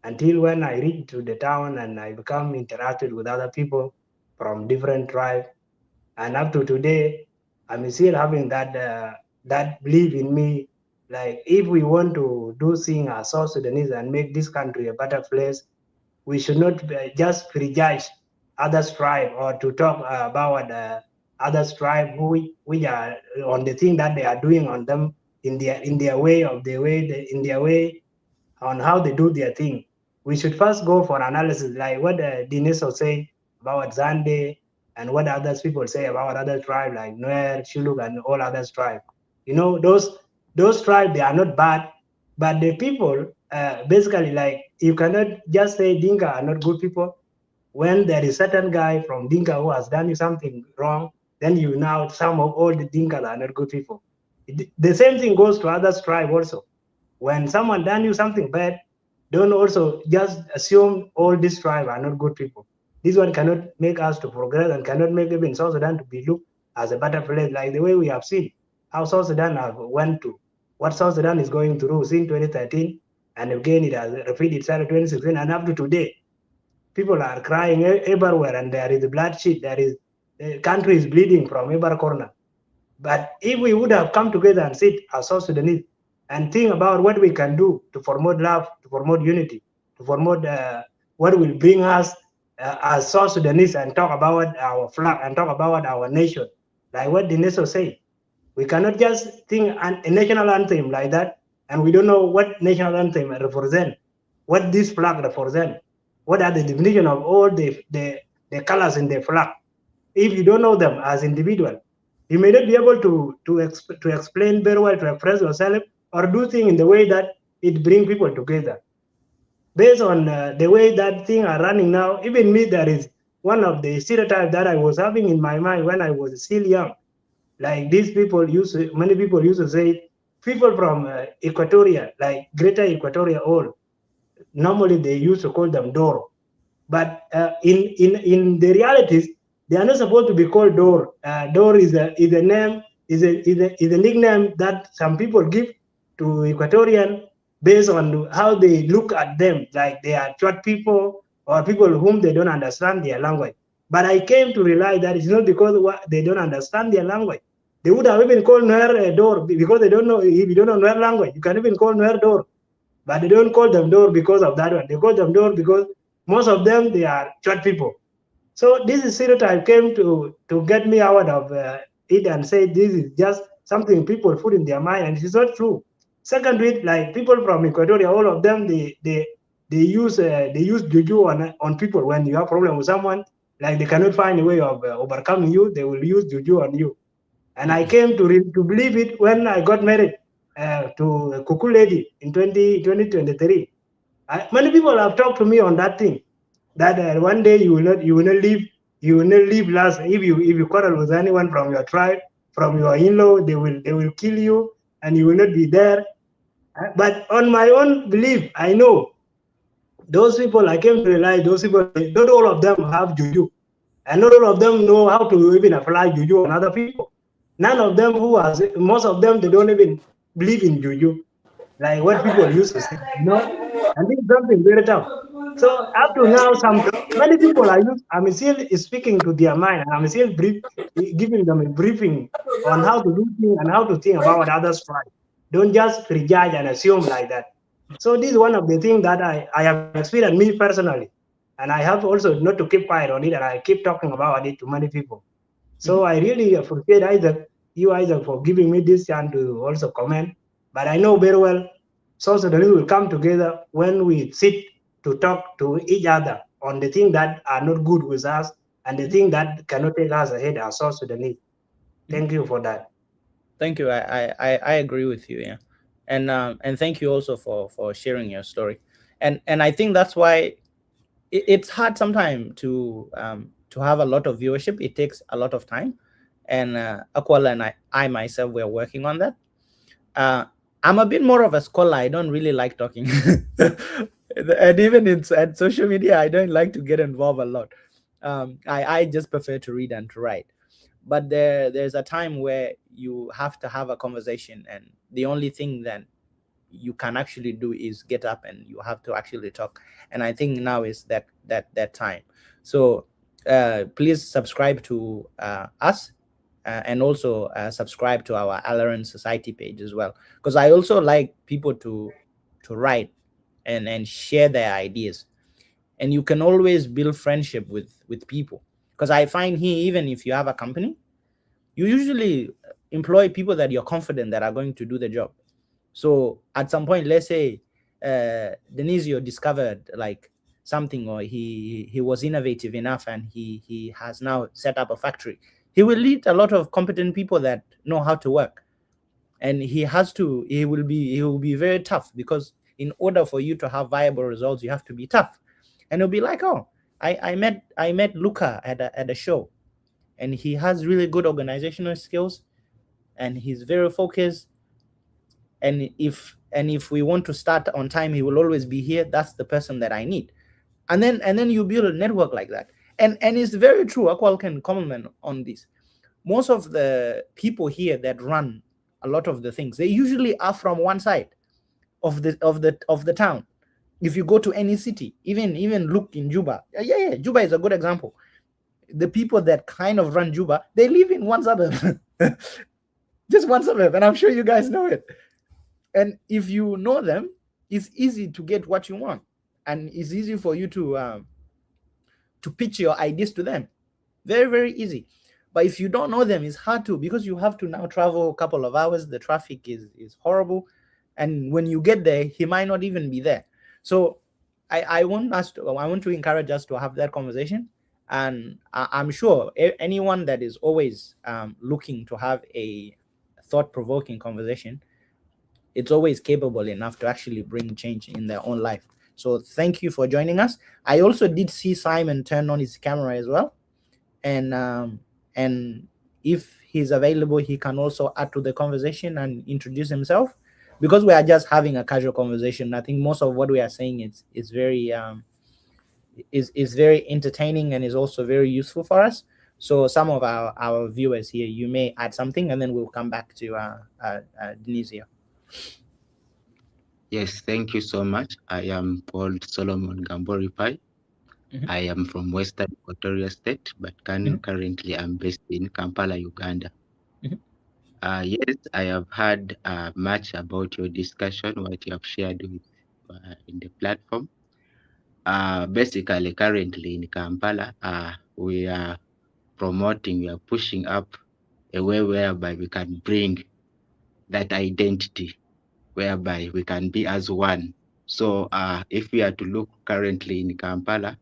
Until when I reached to the town and I become interacted with other people from different tribes, and up to today, I'm still having that belief in me. Like if we want to do things as South Sudanese and make this country a better place, we should not just prejudge others tribe or to talk about others tribe who we are on the thing that they are doing on them in their way of the way in their way on how they do their thing. We should first go for analysis, like what Dinizio say about Zande and what others people say about other tribes like Nuer, Shuluk, and all other tribes. You know, those tribes, they are not bad, but the people, basically, like you cannot just say Dinka are not good people when there is certain guy from Dinka who has done you something wrong. Then you now some of all the Dinkas are not good people. The same thing goes to others tribe also. When someone done you something bad, don't also just assume all these tribes are not good people. This one cannot make us to progress and cannot make even South Sudan to be looked as a better place, like the way we have seen how South Sudan have went to, what South Sudan is going through since 2013, and again it has repeated itself in 2016, and up to today, people are crying everywhere, and there is bloodshed. There is the country is bleeding from every corner. But if we would have come together and sit as South Sudanese and think about what we can do to promote love, to promote unity, to promote what will bring us as South Sudanese, and talk about our flag and talk about our nation, like what Dineso said, we cannot just think a national anthem like that, and we don't know what national anthem represent, what this flag represent, what are the definition of all the colors in the flag. If you don't know them as individual, you may not be able to explain very well, to express yourself, or do things in the way that it bring people together. Based on the way that things are running now, even me, there is one of the stereotypes that I was having in my mind when I was still young. Like these people many people used to say, people from Equatoria, like Greater Equatoria, all normally they used to call them Doro. But in the realities, they are not supposed to be called Dor. Dor is a name, is a nickname that some people give to Equatorian based on how they look at them, like they are short people or people whom they don't understand their language. But I came to realize that it's not because they don't understand their language. They would have even called Nuer Dor because they don't know. If you don't know Nuer language, you can even call Nuer Dor. But they don't call them Dor because of that one. They call them Dor because most of them, they are short people. So this stereotype came to get me out of it and say this is just something people put in their mind, and it's not true. Secondly, like people from Equatoria, all of them, they use juju on people. When you have problem with someone, like they cannot find a way of overcoming you, they will use juju on you. And I came to believe it when I got married to a Kuku lady in 2023. Many people have talked to me on that thing, that one day you will not live last. If you quarrel with anyone from your tribe, from your in-law, they will kill you, and you will not be there. But on my own belief, I know those people. I came to realize those people, not all of them have juju, and not all of them know how to even apply juju on other people. None of them most of them, they don't even believe in juju, like what people used to say. And this is something very tough. So up to now, many people I'm still speaking to their mind, and I'm still giving them a briefing on how to do things and how to think about others' right. Don't just prejudge and assume like that. So this is one of the things that I have experienced me personally. And I have also not to keep quiet on it, and I keep talking about it to many people. So I really appreciate Isaac, for giving me this chance to also comment. But I know very well South Sudanese will come together when we sit to talk to each other on the things that are not good with us and the things that cannot take us ahead as South Sudanese. Thank you for that. Thank you. I agree with you. Yeah, and thank you also for sharing your story. And I think that's why it's hard sometimes to have a lot of viewership. It takes a lot of time, and Akwala and I myself we're working on that. Uh, I'm a bit more of a scholar. I don't really like talking, and even at social media, I don't like to get involved a lot. I just prefer to read and to write. But there's a time where you have to have a conversation, and the only thing that you can actually do is get up and you have to actually talk. And I think now is that time. So please subscribe to us, and also subscribe to our Alaran Society page as well, because I also like people to write and share their ideas. And you can always build friendship with people, because I find here, even if you have a company, you usually employ people that you're confident that are going to do the job. So at some point, let's say Dinizio discovered like something, or he was innovative enough, and he has now set up a factory. He will lead a lot of competent people that know how to work, and he will be very tough, because in order for you to have viable results, you have to be tough. And he'll be like, oh, I met Luca at a show, and he has really good organizational skills, and he's very focused. And if we want to start on time, he will always be here. That's the person that I need. And then you build a network like that. And it's very true. Akwal can comment on this. Most of the people here that run a lot of the things, they usually are from one side of the town. If you go to any city, even look in Juba. Yeah, Juba is a good example. The people that kind of run Juba, they live in one suburb. Just one suburb, and I'm sure you guys know it. And if you know them, it's easy to get what you want, and it's easy for you to pitch your ideas to them. Very, very easy. But if you don't know them, it's hard to, because you have to now travel a couple of hours. The traffic is horrible, and when you get there, he might not even be there. So I want to encourage us to have that conversation. And I'm sure anyone that is always looking to have a thought-provoking conversation, it's always capable enough to actually bring change in their own life. So thank you for joining us. I also did see Simon turn on his camera as well, and if he's available, he can also add to the conversation and introduce himself, because we are just having a casual conversation. I think most of what we are saying is very entertaining, and is also very useful for us. So some of our viewers here, you may add something, and then we'll come back to Dinizio. Yes, thank you so much. I am called Solomon Gambori Pai. I am from Western Equatoria State, but currently I'm based in Kampala, Uganda. Yes, I have heard much about your discussion, what you have shared with in the platform. Basically, currently in Kampala, we are we are pushing up a way whereby we can bring that identity, whereby we can be as one. So if we are to look currently in Kampala,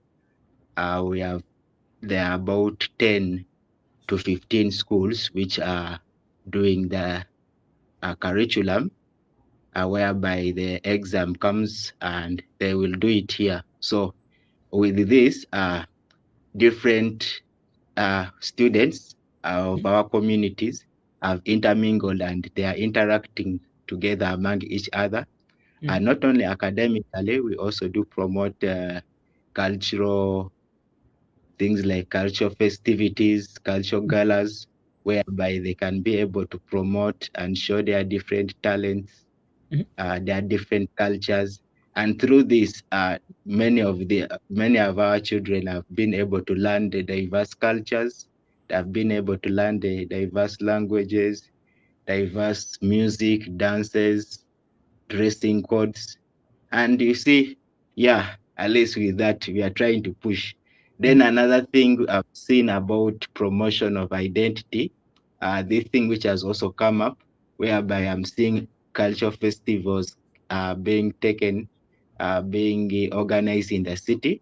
there are about 10 to 15 schools which are doing the curriculum, whereby the exam comes and they will do it here. So with this, different students of our communities have intermingled, and they are interacting together among each other. And not only academically, we also do promote cultural things like cultural festivities, cultural galas, whereby they can be able to promote and show their different talents, their different cultures. And through this, many of our children have been able to learn the diverse cultures. They have been able to learn the diverse languages, diverse music, dances, dressing codes. And you see, yeah, at least with that, we are trying to push. Then another thing I've seen about promotion of identity, this thing which has also come up, whereby I'm seeing cultural festivals being taken, being organized in the city.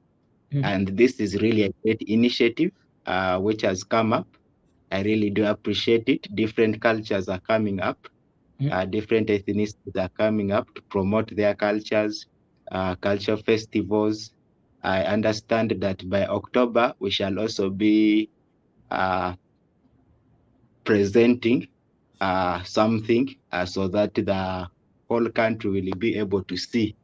And this is really a great initiative which has come up. I really do appreciate it. Different cultures are coming up, different ethnicities are coming up to promote their cultures, culture festivals. I understand that by October, we shall also be uh, presenting something so that the whole country will be able to see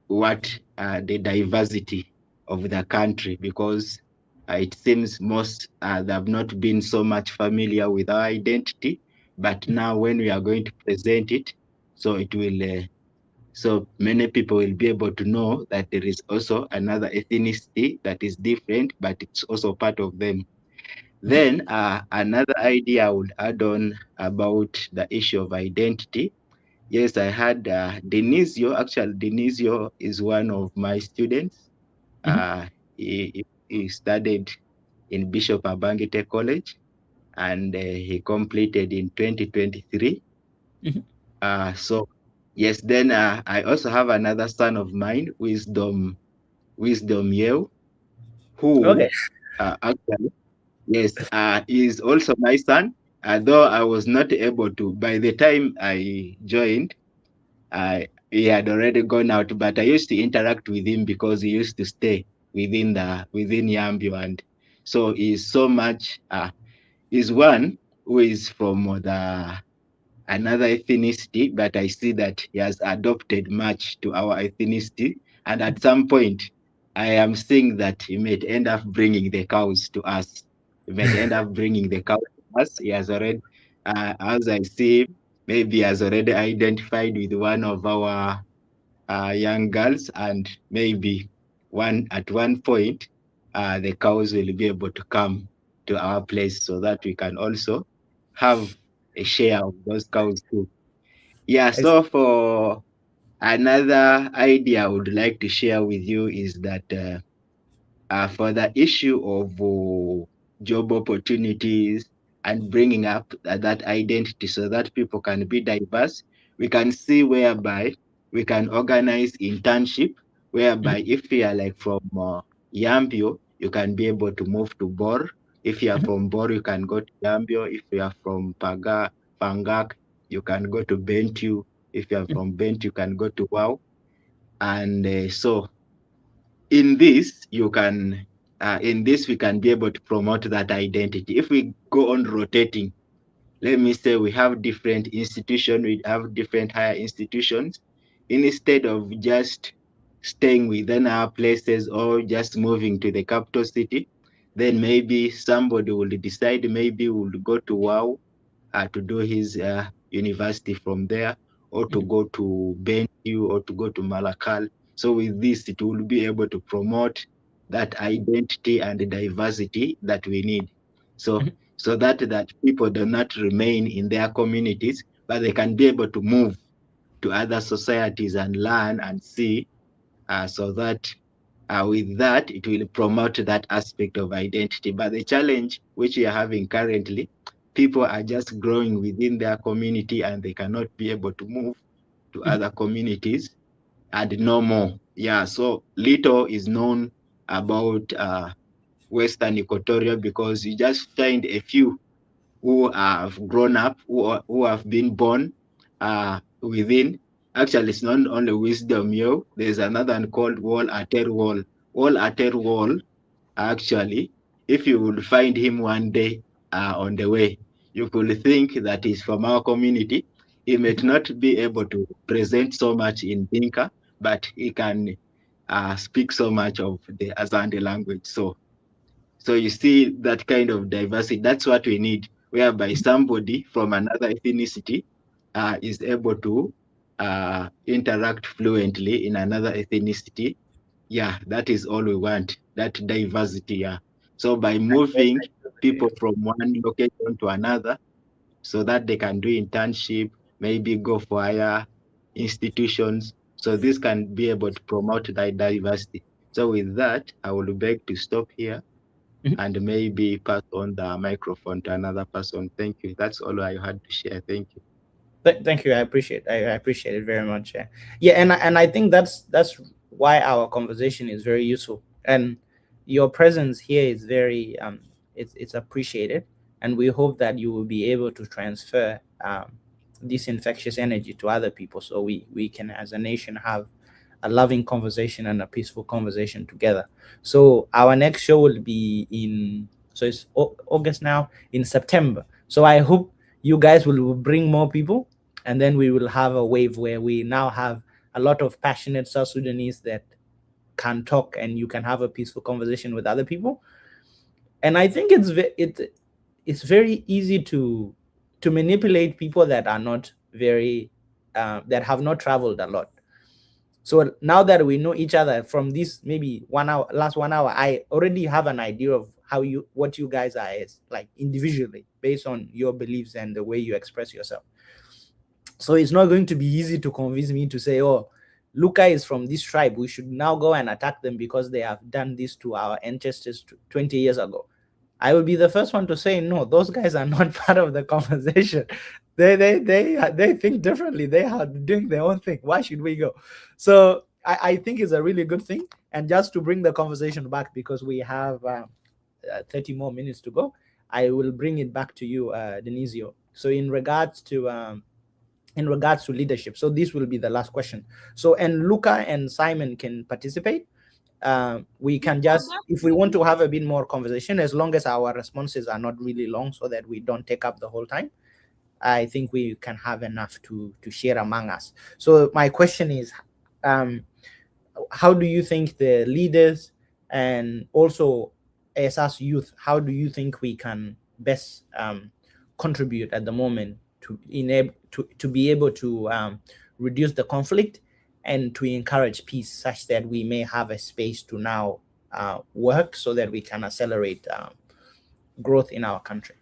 what the diversity of the country, because it seems most they have not been so much familiar with our identity, but now when we are going to present it, so it will so many people will be able to know that there is also another ethnicity that is different, but it's also part of them. Then another idea I would add on about the issue of identity. Yes, I had Dinizio. Actually, Dinizio is one of my students. He studied in Bishop Abangite College, and he completed in 2023. So, yes, then I also have another son of mine, Wisdom Yeo, Okay. who actually, yes, is also my son. Though I was not able to, by the time I joined, he had already gone out, but I used to interact with him because he used to stay within Yambio, and so he's so much is one who is from the another ethnicity, but I see that he has adopted much to our ethnicity, and at some point, I am seeing that he may end up bringing the cows to us. He may end up bringing the cows to us. He has already, as I see him, maybe he has already identified with one of our young girls, and maybe at one point, the cows will be able to come to our place so that we can also have a share of those cows too. Yeah, Ex- so for another idea I would like to share with you is that for the issue of job opportunities and bringing up that identity so that people can be diverse, we can see whereby we can organize internship, whereby if you are like from Yambio, you can be able to move to Bor. If you are from Bor, you can go to Yambio. If you are from Pangak, you can go to Bentiu. If you are from Bentiu, you can go to Wow. And so in this you can in this we can be able to promote that identity. If we go on rotating, let me say we have different institutions, we have different higher institutions, instead of just staying within our places or just moving to the capital city, then maybe somebody will decide maybe will go to Wow to do his university from there, or to go to Bentiu, or to go to Malakal. So with this, it will be able to promote that identity and the diversity that we need. So that people do not remain in their communities, but they can be able to move to other societies and learn and see, so that with that, it will promote that aspect of identity. But the challenge which we are having currently, people are just growing within their community and they cannot be able to move to other communities and no more. Yeah, so little is known about Western Equatoria because you just find a few who have grown up, who have been born within. Actually, it's not only Wisdom Yo. There's another one called Wall Ater Wall. Wall Ater Wall, actually, if you would find him one day on the way, you could think that he's from our community. He may not be able to present so much in Dinka, but he can speak so much of the Azande language. So you see that kind of diversity. That's what we need, whereby somebody from another ethnicity is able to interact fluently in another ethnicity. Yeah, that is all we want, that diversity. Yeah. So by yes, moving I do people from one location to another, so that they can do internship, maybe go for higher institutions, so So this can be able to promote that diversity. So with that, I will beg to stop here and maybe pass on the microphone to another person. Thank you. That's all I had to share. Thank you. Thank you. I appreciate it very much. Yeah, yeah, and I think that's why our conversation is very useful, and your presence here is very it's appreciated, and we hope that you will be able to transfer this infectious energy to other people, so we can as a nation have a loving conversation and a peaceful conversation together. So our next show will be in, so it's August now, in September. So I hope you guys will bring more people, and then we will have a wave where we now have a lot of passionate South Sudanese that can talk, and you can have a peaceful conversation with other people. And I think it's very easy to manipulate people that are not very that have not traveled a lot. So now that we know each other from this maybe 1 hour, last 1 hour, I already have an idea of what you guys are as like individually based on your beliefs and the way you express yourself. So it's not going to be easy to convince me to say, oh, Luca is from this tribe, we should now go and attack them because they have done this to our ancestors 20 years ago. I will be the first one to say, no, those guys are not part of the conversation. They think differently. They are doing their own thing. Why should we go? So I think it's a really good thing. And just to bring the conversation back, because we have 30 more minutes to go, I will bring it back to you, Dinizio. So in regards to leadership, so this will be the last question. So, and Luca and Simon can participate. We can just, if we want to have a bit more conversation, as long as our responses are not really long so that we don't take up the whole time, I think we can have enough to share among us. So my question is, how do you think the leaders, and also as us youth, how do you think we can best contribute at the moment to be able to reduce the conflict and to encourage peace, such that we may have a space to now work so that we can accelerate growth in our country?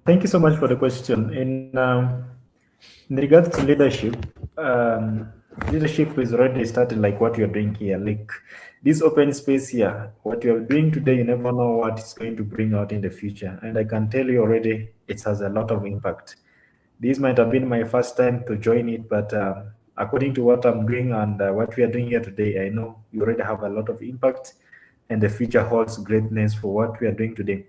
Thank you so much for the question. In regards to leadership, leadership is already started, like what you're doing here. Like this open space here, what you're doing today, you never know what it's going to bring out in the future. And I can tell you already, it has a lot of impact. This might have been my first time to join it, but according to what I'm doing and what we are doing here today, I know you already have a lot of impact, and the future holds greatness for what we are doing today.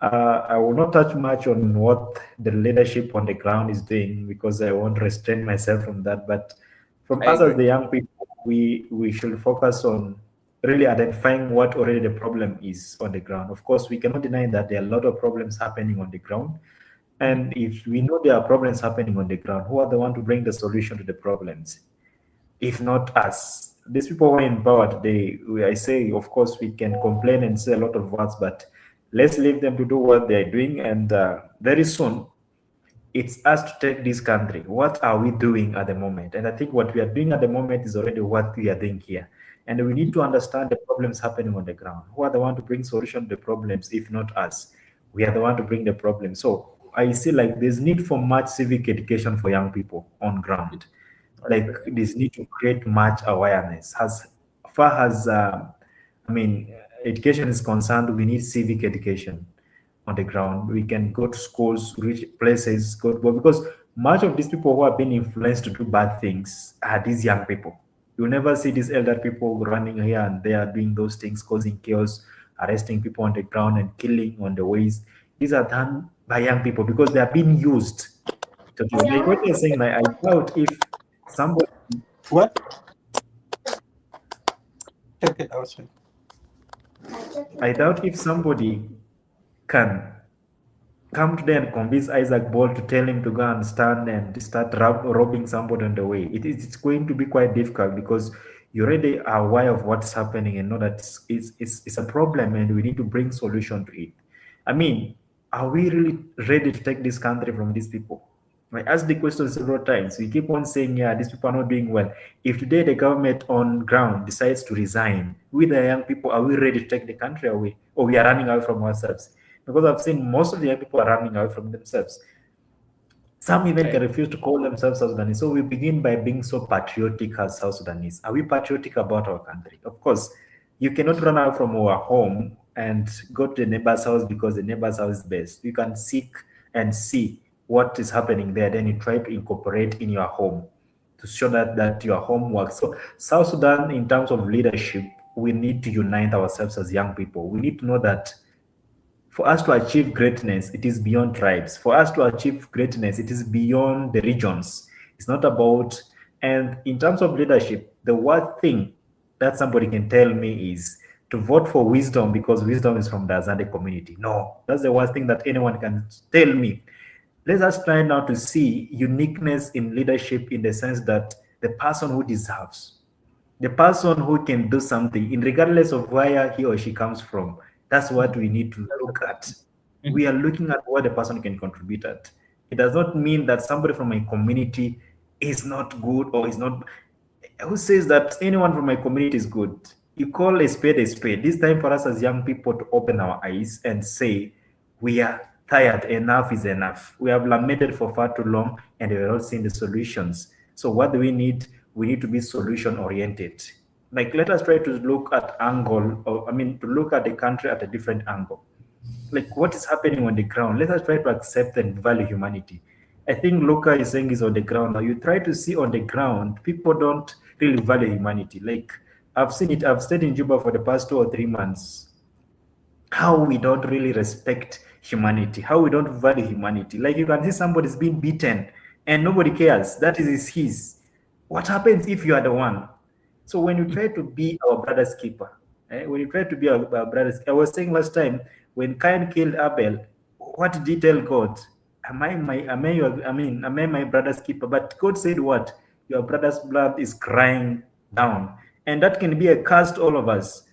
I will not touch much on what the leadership on the ground is doing, because I won't restrain myself from that. But from us as the young people, we should focus on really identifying what already the problem is on the ground. Of course, we cannot deny that there are a lot of problems happening on the ground. And if we know there are problems happening on the ground, who are the one to bring the solution to the problems? If not us. These people who are in power today, I say, of course, we can complain and say a lot of words, but let's leave them to do what they're doing. And very soon, it's us to take this country. What are we doing at the moment? And I think what we are doing at the moment is already what we are doing here. And we need to understand the problems happening on the ground. Who are the one to bring solution to the problems, if not us? We are the one to bring the problem. So I see like there's need for much civic education for young people on ground. Like this need to create much awareness. As far as education is concerned, we need civic education on the ground. We can go to schools, reach places, because much of these people who have been influenced to do bad things are these young people. You'll never see these elder people running here and there doing those things, causing chaos, arresting people on the ground and killing on the ways. These are done by young people because they are being used. So like what you're saying, like, I doubt if somebody What? Check it outside. I doubt if somebody can come today and convince Isaac Ball to tell him to go and stand and start robbing somebody on the way. It's going to be quite difficult because you already are aware of what's happening and know that it's a problem and we need to bring solution to it. I mean, are we really ready to take this country from these people? I asked the question several times. We keep on saying, yeah, these people are not doing well. If today the government on ground decides to resign, we the young people, are we ready to take the country away? Or we are running away from ourselves? Because I've seen most of the young people are running away from themselves. Some even Okay. can refuse to call themselves South Sudanese. So we begin by being so patriotic as South Sudanese. Are we patriotic about our country? Of course, you cannot run out from our home and go to the neighbor's house because the neighbor's house is best. You can seek and see what is happening there. Then you try to incorporate in your home to show that your home works. So South Sudan, in terms of leadership, we need to unite ourselves as young people. We need to know that for us to achieve greatness, it is beyond tribes. For us to achieve greatness, it is beyond the regions. It's not about, and in terms of leadership, the one thing that somebody can tell me is to vote for wisdom because wisdom is from the Azande community. No, that's the worst thing that anyone can tell me. Let us try now to see uniqueness in leadership in the sense that the person who deserves, the person who can do something, in regardless of where he or she comes from. That's what we need to That's the look at. question. We Mhm. are looking at what the person can contribute at. It does not mean that somebody from my community is not good or is not. Who says that anyone from my community is good? You call a spade a spade. This time for us as young people to open our eyes and say, we are tired. Enough is enough. We have lamented for far too long and we are not seeing the solutions. So what do we need? We need to be solution oriented. Like let us try to look at angle, or I mean, to look at the country at a different angle. Like what is happening on the ground? Let us try to accept and value humanity. I think Luca is saying is on the ground now. You try to see on the ground, people don't really value humanity. Like I've seen it. I've stayed in Juba for the past 2 or 3 months, how we don't really respect humanity, how we don't value humanity. Like you can see somebody's being beaten and nobody cares. That is his. What happens if you are the one? So when you try to be our brother's keeper, when you try to be our brother's, I was saying last time when Cain killed Abel, what did he tell God? Am I my brother's keeper? But God said what? Your brother's blood is crying down, and that can be a curse to all of us.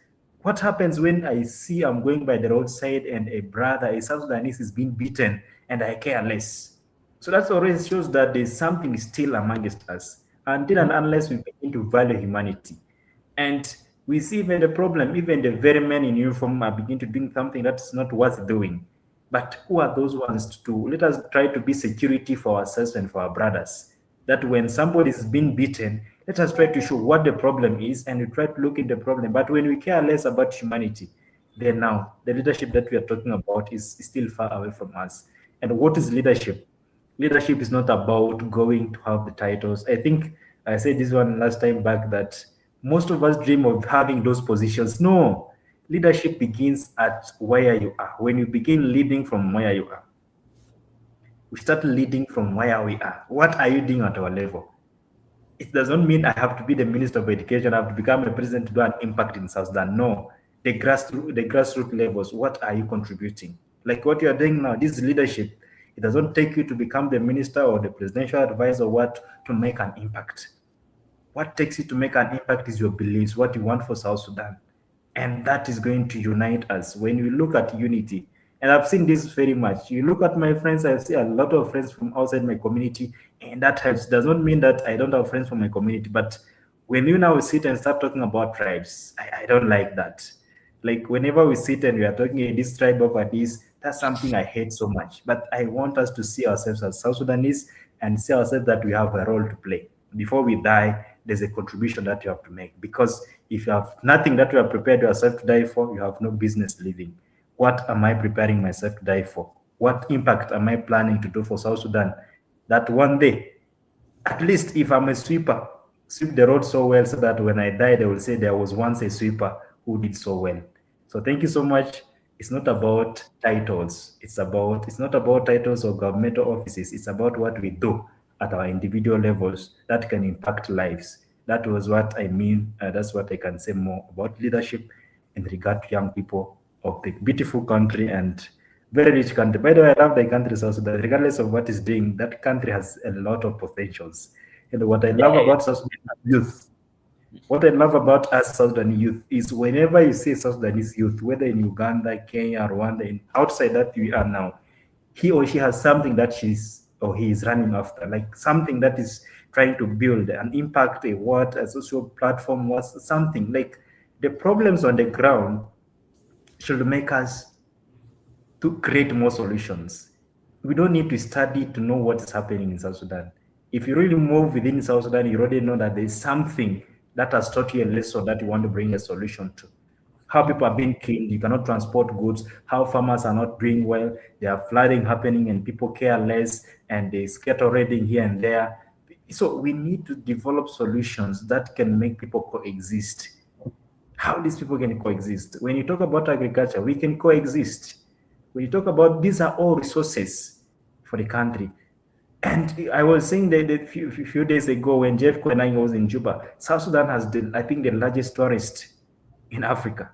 What happens when I see I'm going by the roadside and a brother, a South Sudanese, is being beaten and I care less? So that always shows that there's something still amongst us until and unless we begin to value humanity. And we see even the problem, even the very men in uniform are beginning to do something that's not worth doing. But who are those ones to do? Let us try to be security for ourselves and for our brothers. That when somebody is being beaten, let us try to show what the problem is and we try to look at the problem. But when we care less about humanity, then now the leadership that we are talking about is still far away from us. And what is leadership? Leadership is not about going to have the titles. I think I said this one last time back that most of us dream of having those positions. No, leadership begins at where you are. When you begin leading from where you are, we start leading from where we are. What are you doing at our level? It doesn't mean I have to be the Minister of Education, I have to become a president to do an impact in South Sudan. No, the grassroots levels, what are you contributing? Like what you are doing now, this leadership, it doesn't take you to become the minister or the presidential advisor or what to make an impact. What takes you to make an impact is your beliefs, what you want for South Sudan. And that is going to unite us when we look at unity. And I've seen this very much. You look at my friends, I see a lot of friends from outside my community, and that helps. Doesn't mean that I don't have friends from my community, but when you now sit and start talking about tribes, I don't like that. Like whenever we sit and we are talking this tribe over this, that's something I hate so much. But I want us to see ourselves as South Sudanese and see ourselves that we have a role to play. Before we die, there's a contribution that you have to make. Because if you have nothing that you are prepared yourself to die for, you have no business living. What am I preparing myself to die for? What impact am I planning to do for South Sudan? That one day, at least if I'm a sweeper, sweep the road so well so that when I die, they will say there was once a sweeper who did so well. So thank you so much. It's not about titles. It's not about titles or governmental offices. It's about what we do at our individual levels that can impact lives. That was what I mean. That's what I can say more about leadership in regard to young people of the beautiful country and very rich country. By the way, I love the country South Sudan. Regardless of what it's doing, that country has a lot of potentials. And what I love Yeah. about South Sudan youth, what I love about us South Sudan youth is whenever you see South Sudanese youth, whether in Uganda, Kenya, Rwanda, in outside that we are now, he or she has something that she's or he is running after, like something that is trying to build an impact, a social platform, was something like the problems on the ground should make us to create more solutions. we don't need to study to know what is happening in South Sudan. If you really move within South Sudan, you already know that there's something that has taught you a lesson that you want to bring a solution to. How people are being killed, you cannot transport goods, how farmers are not doing well, there are flooding happening and people care less, and there's cattle raiding here and there. So we need to develop solutions that can make people coexist. How these people can coexist? When you talk about agriculture, we can coexist. When you talk about, these are all resources for the country. And I was saying that a few days ago when Jeff Kwenang was in Juba, South Sudan has, I think, the largest forest in Africa,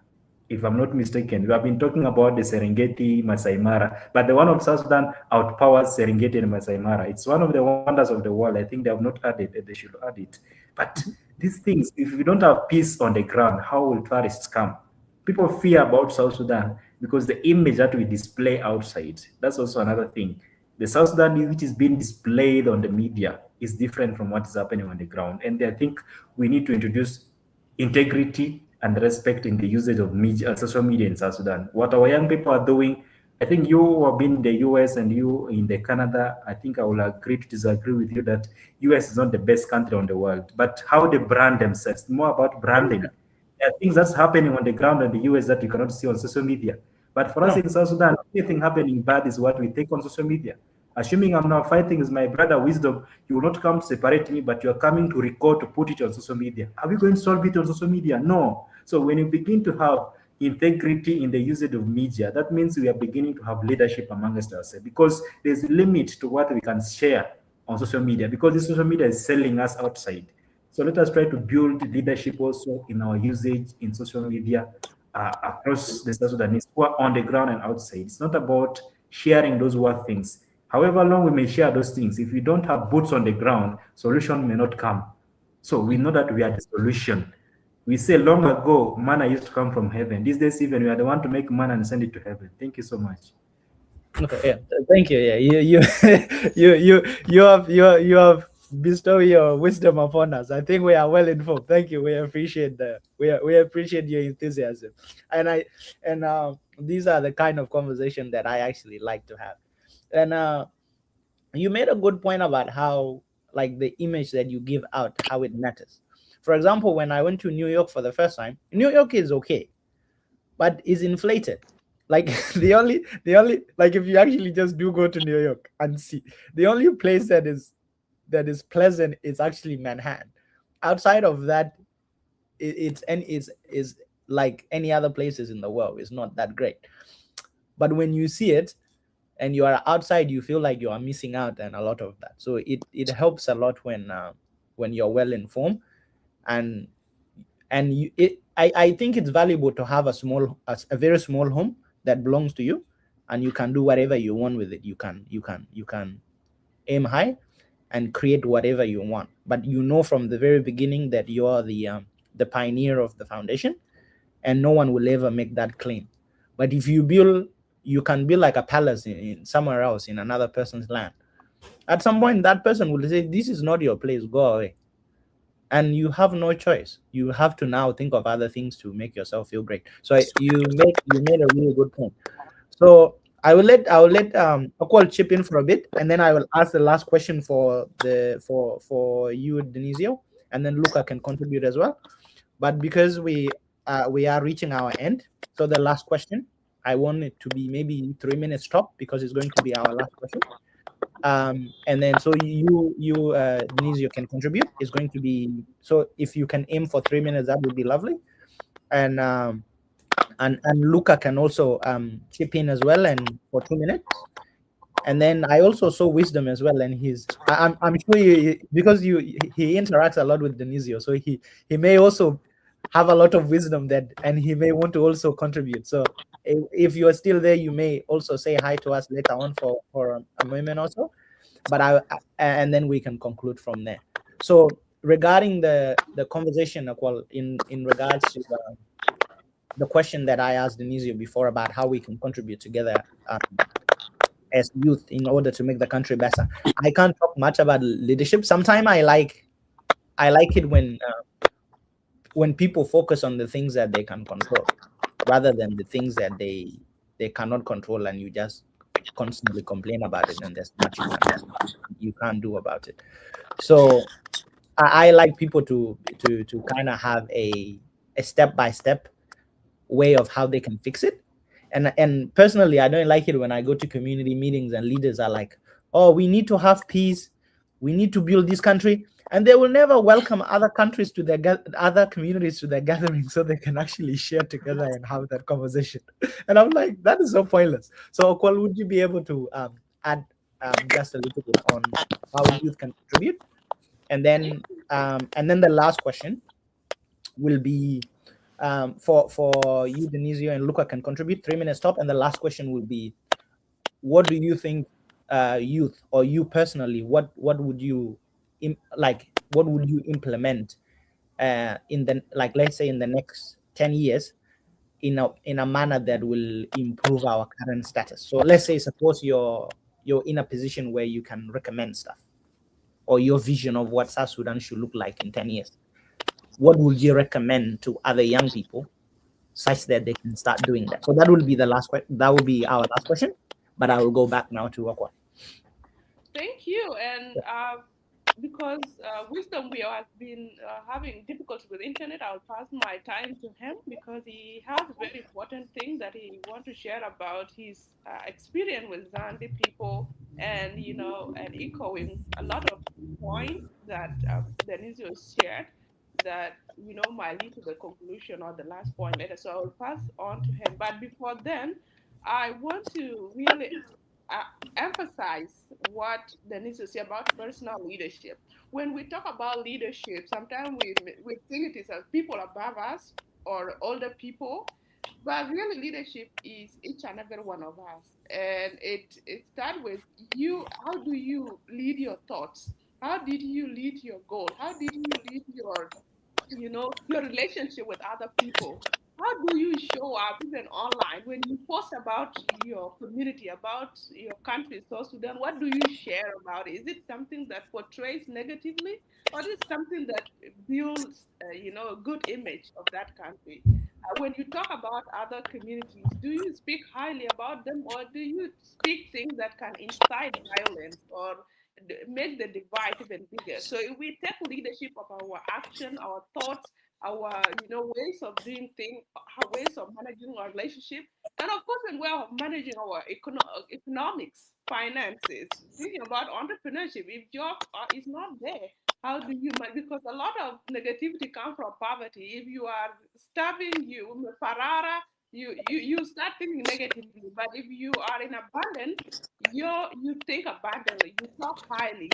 if I'm not mistaken. We have been talking about the Serengeti, Masai Mara, but the one of South Sudan outpowers Serengeti and Masai Mara. It's one of the wonders of the world. I think they have not added it. They should add it. But these things, if we don't have peace on the ground, how will tourists come? People fear about South Sudan because the image that we display outside, that's also another thing. The South Sudan which is being displayed on the media is different from what is happening on the ground. And I think we need to introduce integrity and respect in the usage of media, social media in South Sudan. What our young people are doing, I think you have been in the US and you in the Canada, I think I will agree to disagree with you that US is not the best country on the world, but how they brand themselves, more about branding. There are things that's happening on the ground in the US that you cannot see on social media. But for us in South Sudan, anything happening bad is what we take on social media. Assuming I'm now fighting with my brother wisdom, you will not come to separate me, but you are coming to record to put it on social media. Are we going to solve it on social media? No. So when you begin to have integrity in the usage of media, that means we are beginning to have leadership amongst ourselves, because there's a limit to what we can share on social media, because this social media is selling us outside. So let us try to build leadership also in our usage in social media across the South Sudanese who are on the ground and outside. It's not about sharing those word things. However long we may share those things, if we don't have boots on the ground, solution may not come. So we know that we are the solution. We say long ago, manna used to come from heaven. These days, even we are the one to make manna and send it to heaven. Thank you so much. Okay, yeah, thank you. Yeah, you have bestowed your wisdom upon us. I think we are well informed. Thank you. We appreciate we appreciate your enthusiasm, and these are the kind of conversation that I actually like to have. And you made a good point about how, like, the image that you give out, how it matters. For example, when I went to New York for the first time, New York is okay, but is inflated. Like the only like, if you actually just do go to New York and see, the only place that is pleasant is actually Manhattan. Outside of that, it's like any other places in the world. It's not that great. But when you see it and you are outside, you feel like you are missing out and a lot of that. So it helps a lot when you're well informed, and I think it's valuable to have a very small home that belongs to you, and you can do whatever you want with it. You can aim high and create whatever you want, but you know from the very beginning that you are the pioneer of the foundation, and no one will ever make that claim. But if you can build like a palace in somewhere else in another person's land. At some point, that person will say, "This is not your place. Go away." And you have no choice. You have to now think of other things to make yourself feel great. So you made a really good point. So I will let Akwal chip in for a bit, and then I will ask the last question for you, Dinizio, and then Luca can contribute as well. But because we are reaching our end, so the last question, I want it to be maybe 3 minutes top, because it's going to be our last question. And then so you Dinizio can contribute. It's going to be, so if you can aim for 3 minutes, that would be lovely. And Luca can also chip in as well, and for 2 minutes. And then I also saw Wisdom as well, and I'm sure because he interacts a lot with Dinizio, so he may also have a lot of wisdom and he may want to also contribute. So if you are still there, you may also say hi to us later on for a moment or so. But and then we can conclude from there. So regarding the conversation, Akwal, in regards to the question that I asked Dinizio before about how we can contribute together as youth in order to make the country better. I can't talk much about leadership. Sometimes I like it when people focus on the things that they can control rather than the things that they cannot control, and you just constantly complain about it, and there's much you can't do about it. So I like people to kind of have a step by step way of how they can fix it. And personally, I don't like it when I go to community meetings and leaders are like, oh, we need to have peace, we need to build this country, and they will never welcome other countries to their other communities to their gatherings so they can actually share together and have that conversation. And I'm like, that is so pointless. So Kwal, would you be able to add just a little bit on how youth can contribute? And then the last question will be for you, Dinizio, and Luca can contribute. 3 minutes top. And the last question will be, what do you think youth, or you personally, what would you what would you implement in the, like, let's say in the next 10 years in a manner that will improve our current status? So let's say, suppose you're in a position where you can recommend stuff, or your vision of what South Sudan should look like in 10 years. What would you recommend to other young people such that they can start doing that? So that will be the last question. That will be our last question. But I will go back now to Akwa. Thank you. And because Wisdom Wheel has been having difficulty with internet, I'll pass my time to him because he has a very important thing that he wants to share about his experience with Zandi people, and and echoing a lot of points that Denizio shared that might lead to the conclusion or the last point later. So I'll pass on to him. But before then, I want to really uh, emphasize what Denise said about personal leadership. When we talk about leadership, sometimes we think it is people above us or older people, but really leadership is each and every one of us. And it starts with you. How do you lead your thoughts? How did you lead your goal? How did you lead your relationship with other people? How do you show up even online when you post about your community, about your country, South Sudan? What do you share about it? Is it something that portrays negatively, or is it something that builds a good image of that country? When you talk about other communities, do you speak highly about them, or do you speak things that can incite violence or make the divide even bigger? So if we take leadership of our action, our thoughts, our ways of doing things, ways of managing our relationship, and of course, when we're managing our economics, finances, thinking about entrepreneurship. If job is not there, how do you manage? Because a lot of negativity comes from poverty. If you are starving, you farara, you start thinking negatively. But if you are in abundance, you think abundantly, you talk highly.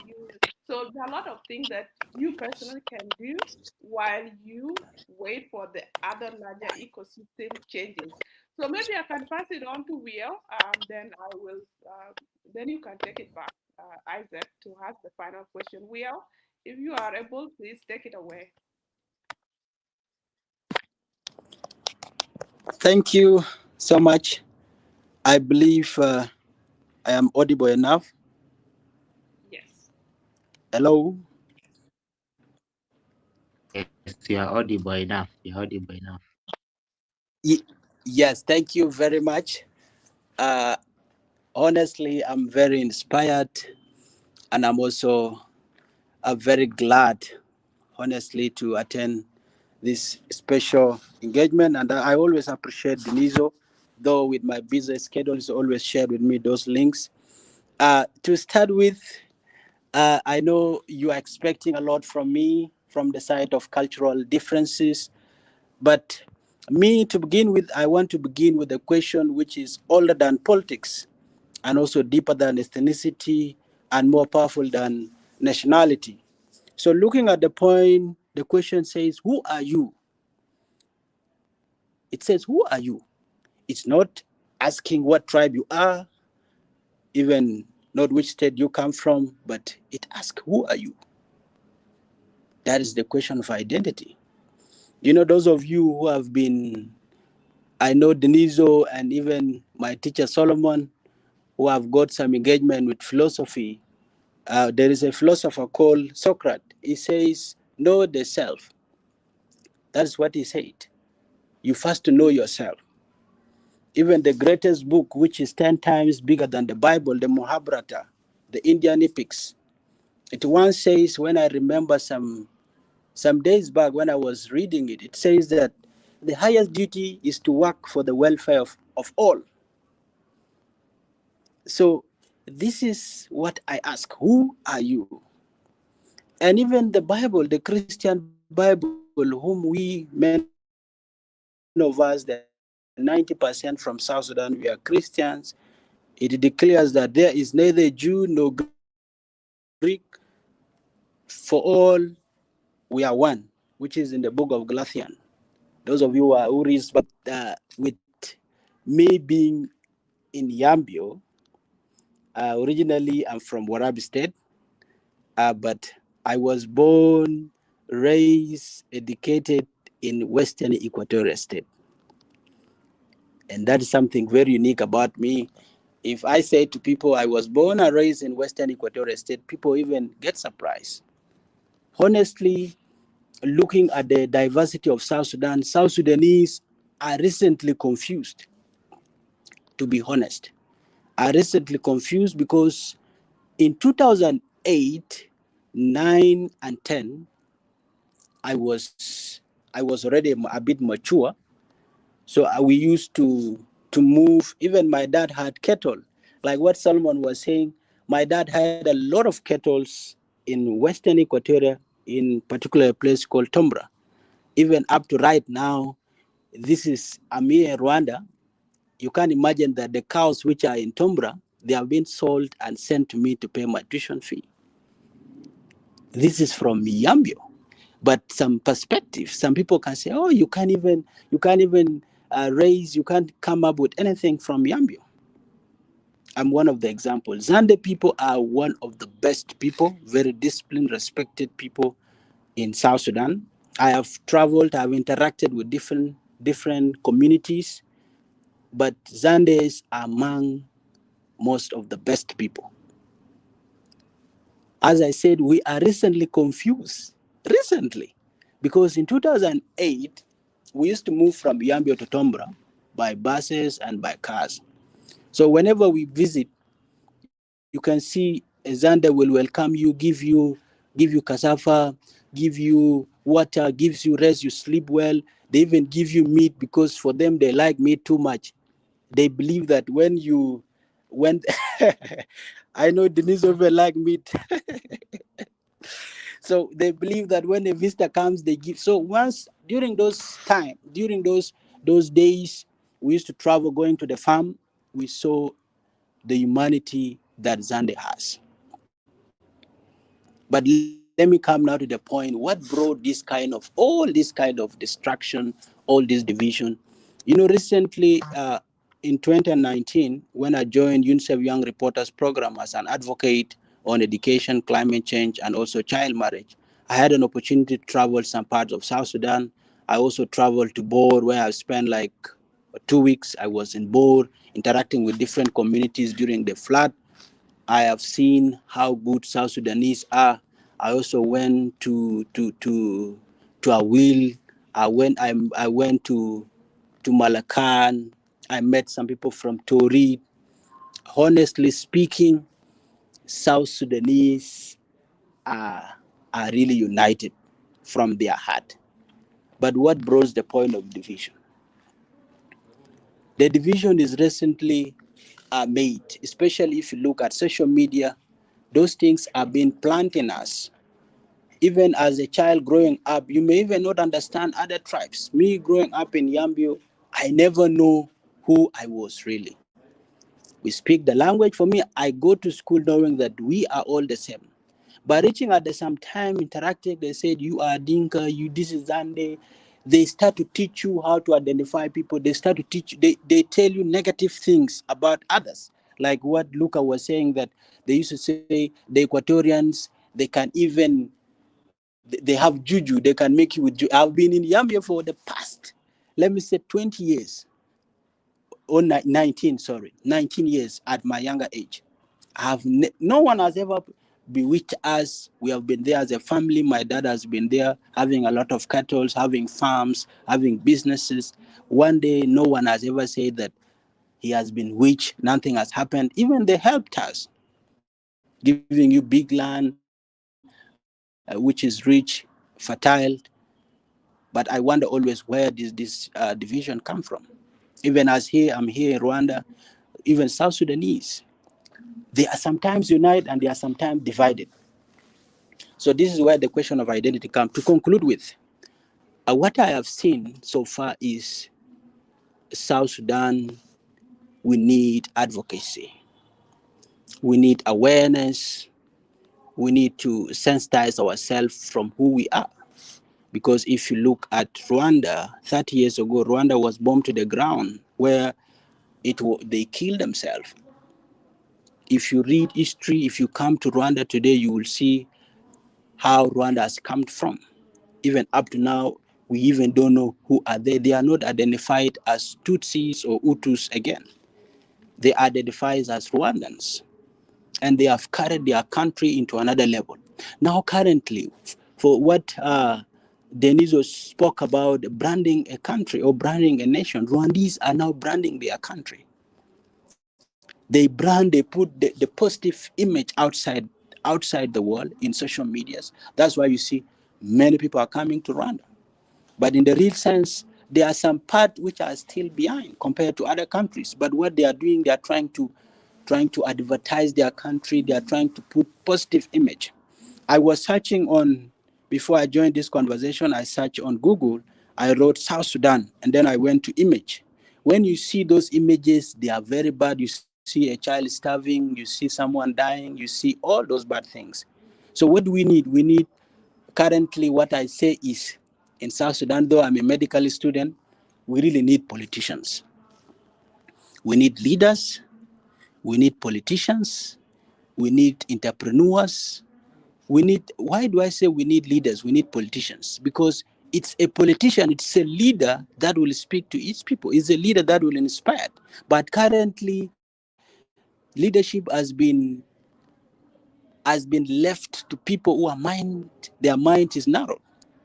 So there are a lot of things that you personally can do while you wait for the other larger ecosystem changes. So maybe I can pass it on to Will, then I will, then you can take it back, Isaac, to ask the final question. Will, if you are able, please take it away. Thank you so much. I believe I am audible enough. Yes. Hello. Yes, you are audible enough. You're audible enough. Yes, thank you very much. Uh, Honestly, I'm very inspired, and I'm also very glad, honestly, to attend this special engagement. And I always appreciate Denizo, though with my busy schedule, he's always shared with me those links. To start with, I know you are expecting a lot from me from the side of cultural differences, but me to begin with, I want to begin with a question which is older than politics and also deeper than ethnicity and more powerful than nationality. So looking at the point, the question says, who are you? It says, who are you? It's not asking what tribe you are, even not which state you come from, but it asks, who are you? That is the question of identity. You know, those of you who have been, I know Denizo and even my teacher Solomon, who have got some engagement with philosophy. There is a philosopher called Socrates. He says, know the self. That's what he said. You first know yourself. Even the greatest book, which is 10 times bigger than the Bible, the Mahabharata, the Indian epics, it once says, when I remember some days back when I was reading it, it says that the highest duty is to work for the welfare of all. So this is what I ask, who are you? And even the Bible, the Christian Bible, whom we, many of us, the 90% from South Sudan, we are Christians, it declares that there is neither Jew nor Greek, for all we are one, which is in the book of Galatians. Those of you who read Bible, with me being in Yambio, originally I'm from Warabi State, but I was born, raised, educated in Western Equatorial State. And that is something very unique about me. If I say to people I was born and raised in Western Equatorial State, people even get surprised. Honestly, looking at the diversity of South Sudan, South Sudanese are recently confused, to be honest. Are recently confused because in 2008, 9, and 10, I was already a bit mature. So we used to move. Even my dad had cattle. Like what Solomon was saying, my dad had a lot of cattle in Western Equatoria, in particular a place called Tombra. Even up to right now, this is Amir, Rwanda. You can't imagine that the cows which are in Tombra, they have been sold and sent to me to pay my tuition fee. This is from Yambio. But some perspective, some people can say, oh, you can't even raise, you can't come up with anything from Yambio. I'm one of the examples. Zande people are one of the best people, very disciplined, respected people in South Sudan. I have traveled, I've interacted with different communities, but Zandes are among most of the best people. As I said, we are recently confused. Recently. Because in 2008, we used to move from Yambio to Tombra by buses and by cars. So whenever we visit, you can see Zanda will welcome you, give you cassava, give you water, gives you rest, you sleep well. They even give you meat because for them they like meat too much. They believe that when I know Dinizio like meat. So they believe that when a visitor comes, they give. So once during those days, we used to travel going to the farm. We saw the humanity that Zande has. But let me come now to the point. What brought all this kind of destruction, all this division? Recently, in 2019, when I joined UNICEF Young Reporters Program as an advocate on education, climate change, and also child marriage, I had an opportunity to travel some parts of South Sudan. I also traveled to Bor, where I spent like 2 weeks. I was in Bor, interacting with different communities during the flood. I have seen how good South Sudanese are. I also went to Awil. I went to Malacan. I met some people from Torid. Honestly speaking, South Sudanese are really united from their heart. But what brought the point of division? The division is recently made, especially if you look at social media. Those things are being planted in us. Even as a child growing up, you may even not understand other tribes. Me growing up in Yambio, I never know who I was really. We speak the language. For me, I go to school knowing that we are all the same. But reaching at the same time, interacting, they said, you are Dinka, this is Zande. They start to teach you how to identify people. They start to teach, they tell you negative things about others. Like what Luca was saying, that they used to say the Equatorians, they can even, they have juju, they can make you with juju. I've been in Yambia for the past, let me say 20 years, or 19 years at my younger age. No one has ever bewitched us. We have been there as a family. My dad has been there having a lot of cattle, having farms, having businesses. One day, no one has ever said that he has been rich, nothing has happened. Even they helped us, giving you big land, which is rich, fertile. But I wonder always where this division come from. Even as I'm here in Rwanda, even South Sudanese, they are sometimes united and they are sometimes divided. So this is where the question of identity comes. To conclude with, what I have seen so far is South Sudan, we need advocacy. We need awareness. We need to sensitize ourselves from who we are. Because if you look at Rwanda, 30 years ago, Rwanda was bombed to the ground where they killed themselves. If you read history, if you come to Rwanda today, you will see how Rwanda has come from. Even up to now, we even don't know who are they. They are not identified as Tutsis or Hutus again. They are identified as Rwandans. And they have carried their country into another level. Now, currently, for what Dinizio spoke about branding a country or branding a nation, Rwandese are now branding their country. They put the positive image outside the world in social medias. That's why you see many people are coming to Rwanda. But in the real sense, there are some parts which are still behind compared to other countries. But what they are doing, they are trying to advertise their country. They are trying to put positive image. I was searching on, before I joined this conversation, I searched on Google. I wrote South Sudan, and then I went to image. When you see those images, they are very bad. You see a child starving, you see someone dying, you see all those bad things. So what do we need? We need, currently, what I say is, in South Sudan, though I'm a medical student, we really need politicians. We need leaders. We need politicians. We need entrepreneurs. Why do I say we need leaders? We need politicians. Because it's a politician, it's a leader that will speak to its people. It's a leader that will inspire. But currently, leadership has been left to people who are their mind is narrow.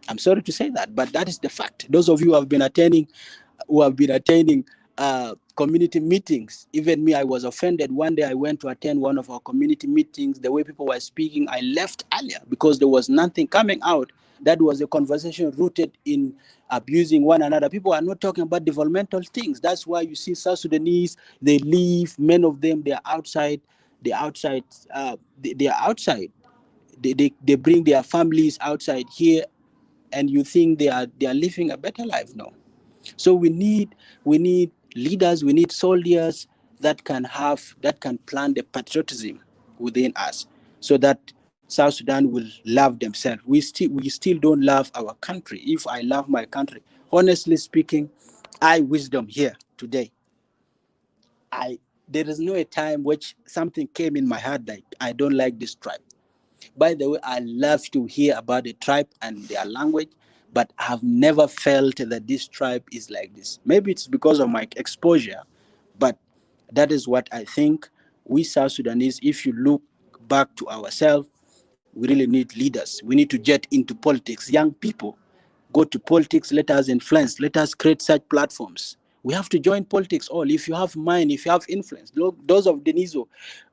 I'm sorry to say that, but that is the fact. Those of you who have been attending community meetings, even me, I was offended. One day I went to attend one of our community meetings. The way people were speaking, I left earlier because there was nothing coming out. That was a conversation rooted in abusing one another. People are not talking about developmental things. That's why you see South Sudanese, they leave, many of them, they are outside. They are outside. They bring their families outside here, and you think they are living a better life. No. So we need leaders, we need soldiers that can plant the patriotism within us, so that South Sudan will love themselves. We still don't love our country. If I love my country, honestly speaking, wisdom here today. There is no a time which something came in my heart like I don't like this tribe. By the way, I love to hear about the tribe and their language, but I've never felt that this tribe is like this. Maybe it's because of my exposure, but that is what I think. We South Sudanese, if you look back to ourselves, we really need leaders. We need to get into politics. Young people, go to politics, let us influence, let us create such platforms. We have to join politics all. If you have mind, if you have influence, those of Dinizio,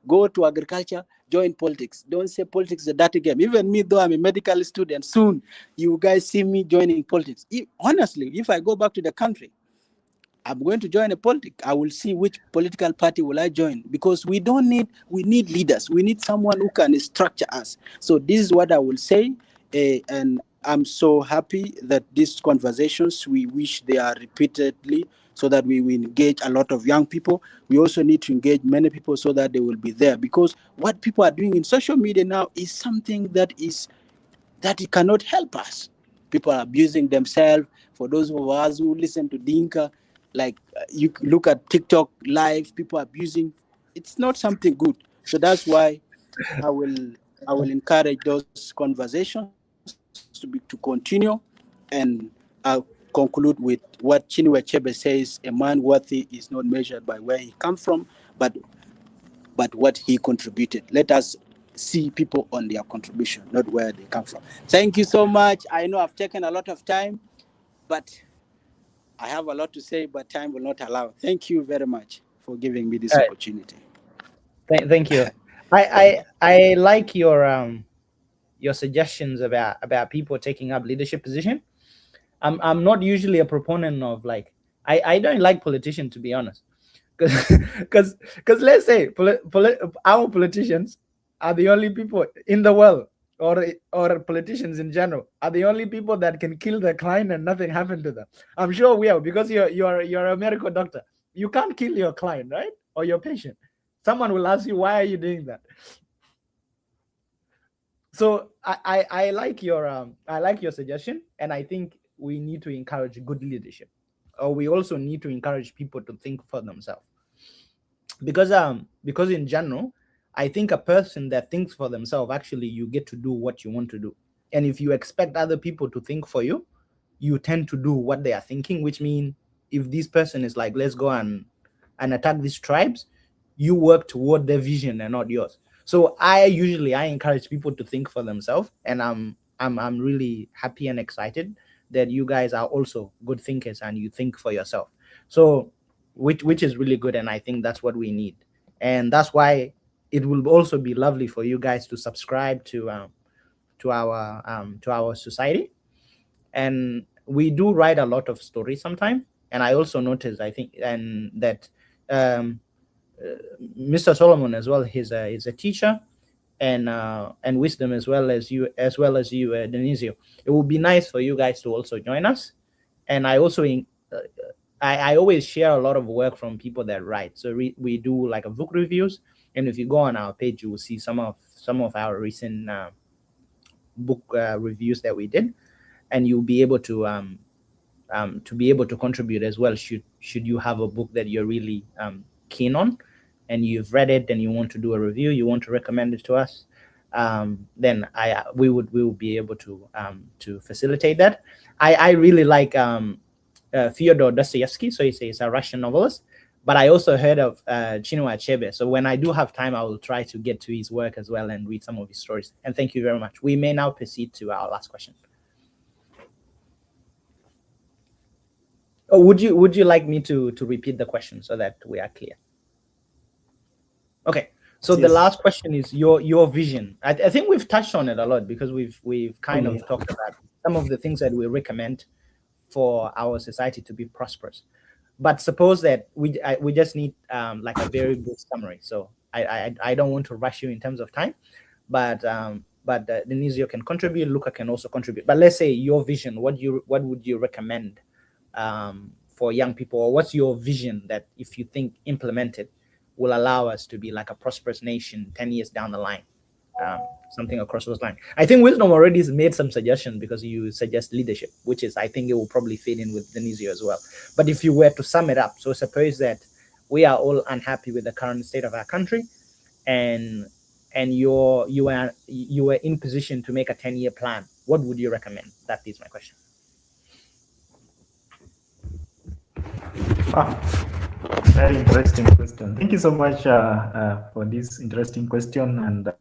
go to agriculture, join politics. Don't say politics is a dirty game. Even me, though I'm a medical student, soon you guys see me joining politics. Honestly, if I go back to the country, I'm going to join a politics. I will see which political party will I join, because we need leaders. We need someone who can structure us. So this is what I will say. And I'm so happy that these conversations, we wish they are repeatedly, so that we will engage a lot of young people. We also need to engage many people so that they will be there, because what people are doing in social media now is something that it cannot help us. People are abusing themselves. For those of us who listen to Dinka, like you look at TikTok live, people abusing. It's not something good. So that's why I will encourage those conversations to continue, and I'll conclude with what Chinua Achebe says: a man worthy is not measured by where he comes from, but what he contributed. Let us see people on their contribution, not where they come from. Thank you so much. I know I've taken a lot of time, but I have a lot to say, but time will not allow. Thank you very much. for giving me this All right. opportunity. Thank you. I like your suggestions about people taking up leadership position. I'm not usually a proponent of like I don't like politicians, to be honest, because let's say our politicians are the only people in the world, or politicians in general are the only people that can kill their client and nothing happened to them. I'm sure we are, because you're a medical doctor. You can't kill your client, right, or your patient. Someone will ask you, why are you doing that? So I like your suggestion, and I think we need to encourage good leadership, or we also need to encourage people to think for themselves, because in general, I think a person that thinks for themselves, actually you get to do what you want to do. And if you expect other people to think for you, you tend to do what they are thinking, which means if this person is like, let's go and attack these tribes, you work toward their vision and not yours. So I encourage people to think for themselves, and I'm really happy and excited that you guys are also good thinkers and you think for yourself. So which is really good, and I think that's what we need. And that's why it will also be lovely for you guys to subscribe to our society. And we do write a lot of stories sometimes. And I also noticed, I think, and that Mr. Solomon as well, he's a teacher, and wisdom as well as you, Dinizio. It would be nice for you guys to also join us. And I also I always share a lot of work from people that write. So we do like a book reviews, and if you go on our page, you will see some of our recent book reviews that we did, and you'll be able to be able to contribute as well. Should you have a book that you're really keen on, and you've read it, and you want to do a review, you want to recommend it to us, then we will be able to facilitate that. I really like Fyodor Dostoevsky, so he's a Russian novelist. But I also heard of Chinua Achebe. So when I do have time, I will try to get to his work as well and read some of his stories. And thank you very much. We may now proceed to our last question. Oh, would you like me to repeat the question so that we are clear? Okay. So the last question is your vision. I think we've touched on it a lot, because we've kind of talked about some of the things that we recommend for our society to be prosperous. But suppose that we just need like a very good summary. So I don't want to rush you in terms of time, but Dinizio can contribute, Luca can also contribute. But let's say your vision. What would you recommend for young people, or what's your vision that, if you think implemented, will allow us to be like a prosperous nation 10 years down the line? Something across those lines. I think Wisdom already has made some suggestions, because you suggest leadership, which is, I think it will probably fit in with Dinizio as well. But if you were to sum it up, so suppose that we are all unhappy with the current state of our country, and you are in position to make a 10-year plan, what would you recommend? That is my question. Very interesting question. Thank you so much for this interesting question. And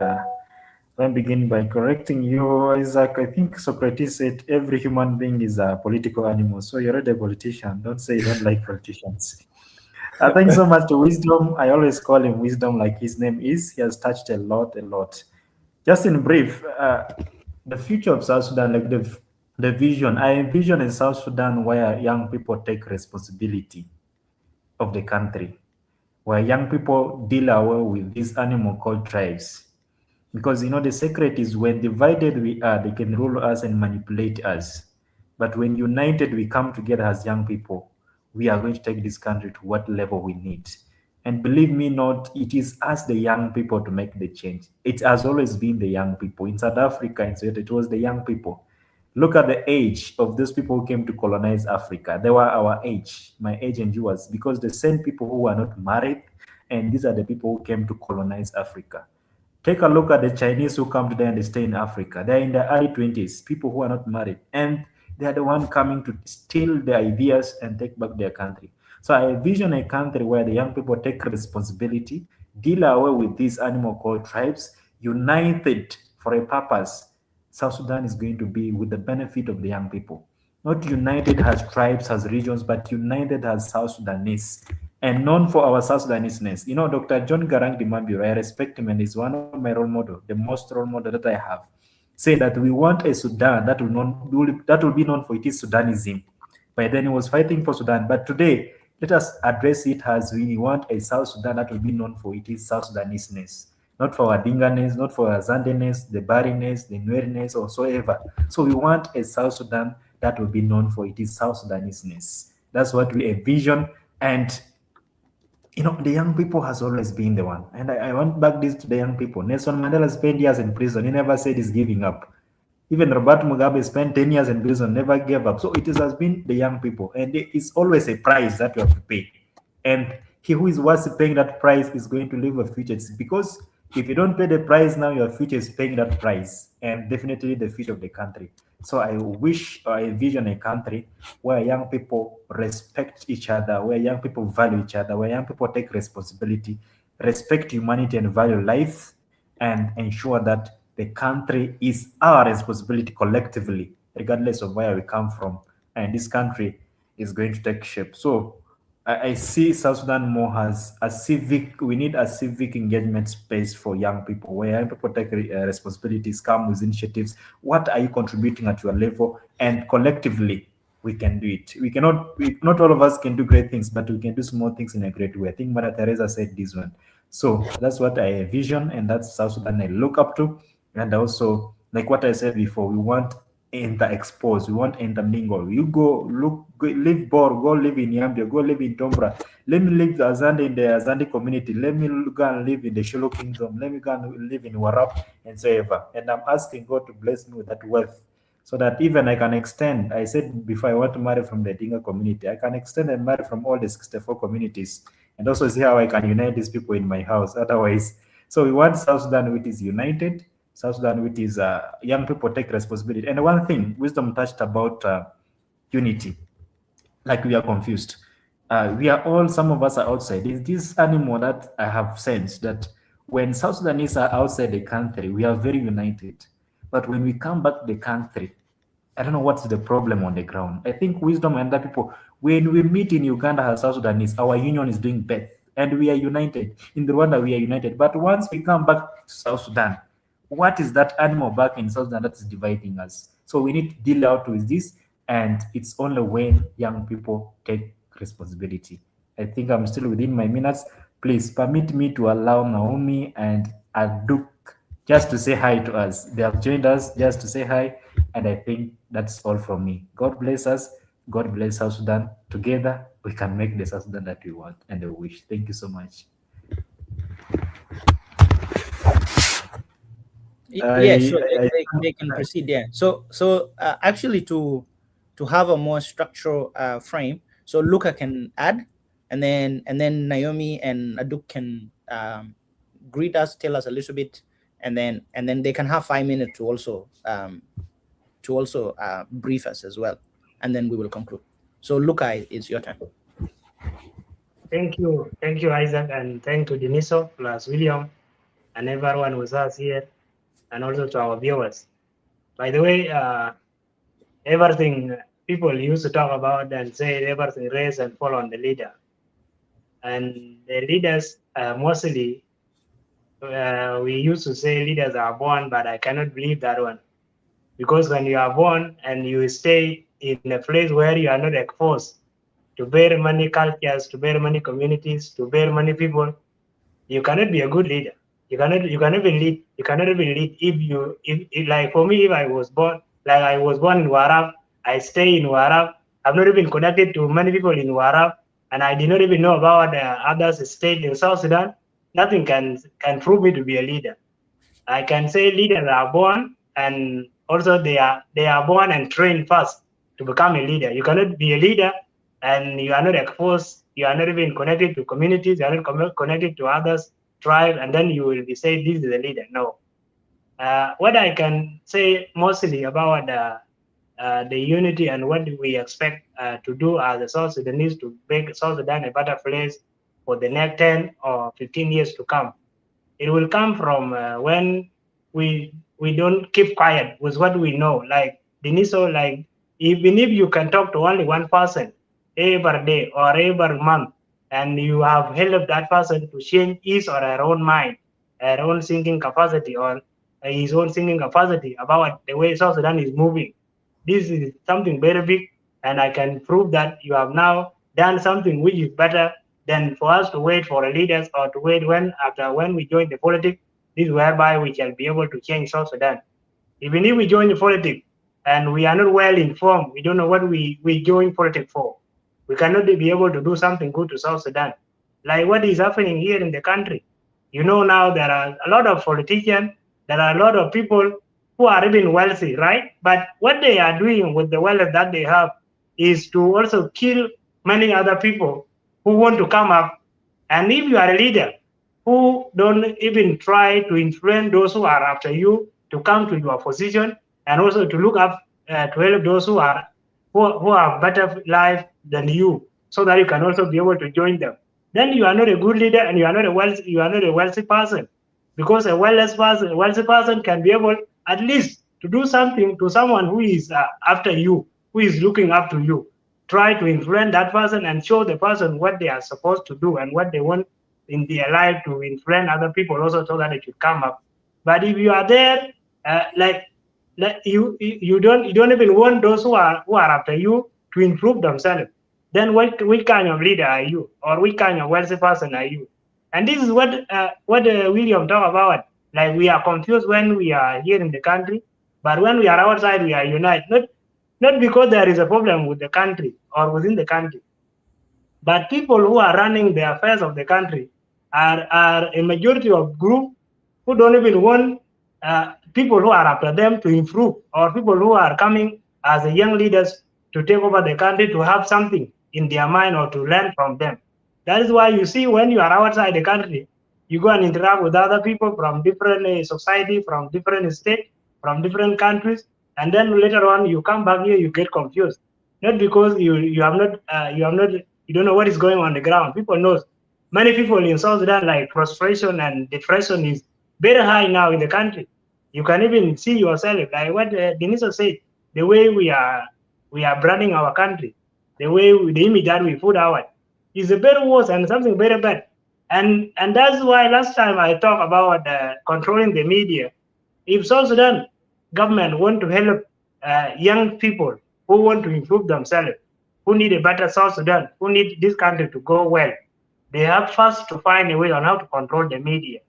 let me begin by correcting you, Isaac. I think Socrates said every human being is a political animal. So you're already a politician. Don't say you don't like politicians. Thanks so much to Wisdom. I always call him Wisdom, like his name is. He has touched a lot. Just in brief, the future of South Sudan, like the vision, I envision in South Sudan where young people take responsibility of the country, where young people deal away with this animal called tribes. Because the secret is, when divided we are, they can rule us and manipulate us. But when united, we come together as young people, we are going to take this country to what level we need. And believe me not, it is us, the young people, to make the change. It has always been the young people. In South Africa, it was the young people. Look at the age of those people who came to colonize Africa. They were our age, my age and yours, because the same people who were not married, and these are the people who came to colonize Africa. Take a look at the Chinese who come today and they stay in Africa. They're in their early 20s, people who are not married, and they're the one coming to steal their ideas and take back their country. So I envision a country where the young people take responsibility, deal away with these animal called tribes, united for a purpose. South Sudan is going to be with the benefit of the young people. Not united as tribes, as regions, but united as South Sudanese. and known for our South Sudanese-ness. You know, Dr. John Garang Dimambiro, I respect him and he's one of my role model, the most role model that I have, say that we want a Sudan that will be known for its Sudanism. By then he was fighting for Sudan. But today, let us address it as we want a South Sudan that will be known for its South Sudanese-ness. Not for our Dinganess, not for our Zandeness, the Bariness, the Nweriness, or so ever. So we want a South Sudan that will be known for its South Sudanese-ness. That's what we envision. And you know, the young people has always been the one. And I want back this to the young people. Nelson Mandela spent years in prison. He never said he's giving up. Even Robert Mugabe spent 10 years in prison, never gave up. So it has been the young people. And it's always a price that you have to pay. And he who is worth paying that price is going to live a future. It's because if you don't pay the price now, your future is paying that price. And definitely the future of the country. So I wish or I envision a country where young people respect each other, where young people value each other, where young people take responsibility, respect humanity and value life, and ensure that the country is our responsibility collectively, regardless of where we come from. And this country is going to take shape. So I see South Sudan more as a civic, we need a civic engagement space for young people, where young people take responsibilities, come with initiatives. What are you contributing at your level? And collectively, we can do it. Not all of us can do great things, but we can do small things in a great way. I think Mother Teresa said this one. So that's what I envision, and that's South Sudan I look up to. And also, like what I said before, we want expose, we want intermingle. You go live Bor, go live in Yambia, go live in Tombra. Let me live Azande in the Azande community. Let me go and live in the Sholo Kingdom. Let me go and live in Warap and so ever. And I'm asking God to bless me with that wealth, so that even I can extend. I said before, I want to marry from the Dinga community. I can extend and marry from all the 64 communities, and also see how I can unite these people in my house. Otherwise, so we want South Sudan which is united, South Sudan which is young people take responsibility. And one thing Wisdom touched about unity, like we are confused. We are all, some of us are outside. There's this animal that I have sensed that when South Sudanese are outside the country, we are very united. But when we come back to the country, I don't know what's the problem on the ground. I think Wisdom and other people, when we meet in Uganda as South Sudanese, our union is doing bad and we are united. In Rwanda, we are united. But once we come back to South Sudan, what is that animal back in South Sudan that is dividing us? So we need to deal out with this, and it's only when young people take responsibility. I think I'm still within my minutes. Please permit me to allow Naomi and Aduk just to say hi to us. They have joined us just to say hi, and I think that's all from me. God bless us. God bless South Sudan. Together, we can make the South Sudan that we want and we wish. Thank you so much. Yeah, sure. They can proceed there. So actually, to have a more structural frame, so Luca can add, and then Naomi and Aduk can greet us, tell us a little bit, and then they can have 5 minutes to also brief us as well, and then we will conclude. So Luca, it's your turn. Thank you, Isaac, and thank to Dinizio plus William and everyone with us here, and also to our viewers. By the way, everything people used to talk about and say everything raise and fall on the leader. And the leaders mostly, we used to say leaders are born, but I cannot believe that one. Because when you are born and you stay in a place where you are not exposed to very many cultures, to very many communities, to very many people, you cannot be a good leader. You cannot even lead. You cannot even lead if like for me, if I was born in Warab, I stay in Warab. I've not even connected to many people in Warab, and I did not even know about the other states in South Sudan. Nothing can prove me to be a leader. I can say leaders are born, and also they are born and trained first to become a leader. You cannot be a leader and you are not exposed, you are not even connected to communities, you are not connected to others, tribe, and then you will be saying this is a leader. No. What I can say mostly about the unity and what we expect to do as a South Sudanese to make South Sudan a better place for the next 10 or 15 years to come. It will come from when we don't keep quiet with what we know. Like Dinizio, like even if you can talk to only one person every day or every month, and you have helped that person to change his or her own mind, her own thinking capacity, or his own thinking capacity about the way South Sudan is moving. This is something very big, and I can prove that you have now done something which is better than for us to wait for the leaders or to wait when we join the politics. This is whereby we shall be able to change South Sudan. Even if we join the politics and we are not well informed, we don't know what we join politics for. We cannot be able to do something good to South Sudan. Like what is happening here in the country. You know, now there are a lot of politicians, there are a lot of people who are even wealthy, right? But what they are doing with the wealth that they have is to also kill many other people who want to come up. And if you are a leader who don't even try to influence those who are after you to come to your position, and also to look up to help those who have better life than you, so that you can also be able to join them, then you are not a good leader, and you are not a wealthy person, because a wealthy person can be able at least to do something to someone who is after you, who is looking up to you. Try to influence that person and show the person what they are supposed to do and what they want in their life to influence other people also, so that they should come up. But if you are there, like you don't even want those who are after you to improve themselves, then which kind of leader are you, or which kind of wealthy person are you? And this is what William talk about. Like, we are confused when we are here in the country, but when we are outside, we are united. Not because there is a problem with the country or within the country, but people who are running the affairs of the country are a majority of group who don't even want people who are after them to improve, or people who are coming as a young leaders to take over the country to have something in their mind or to learn from them. That is why you see, when you are outside the country, you go and interact with other people from different society, from different states, from different countries, and then later on you come back here, you get confused. Not because you have not you don't know what is going on the ground. People knows. Many people in South Sudan, like, frustration and depression is very high now in the country. You can even see yourself, like what Dinizio said, the way we are branding our country, the image that we put out is a very worse and something very bad. And that's why last time I talked about controlling the media. If South Sudan government want to help young people who want to improve themselves, who need a better South Sudan, who need this country to go well, they have first to find a way on how to control the media.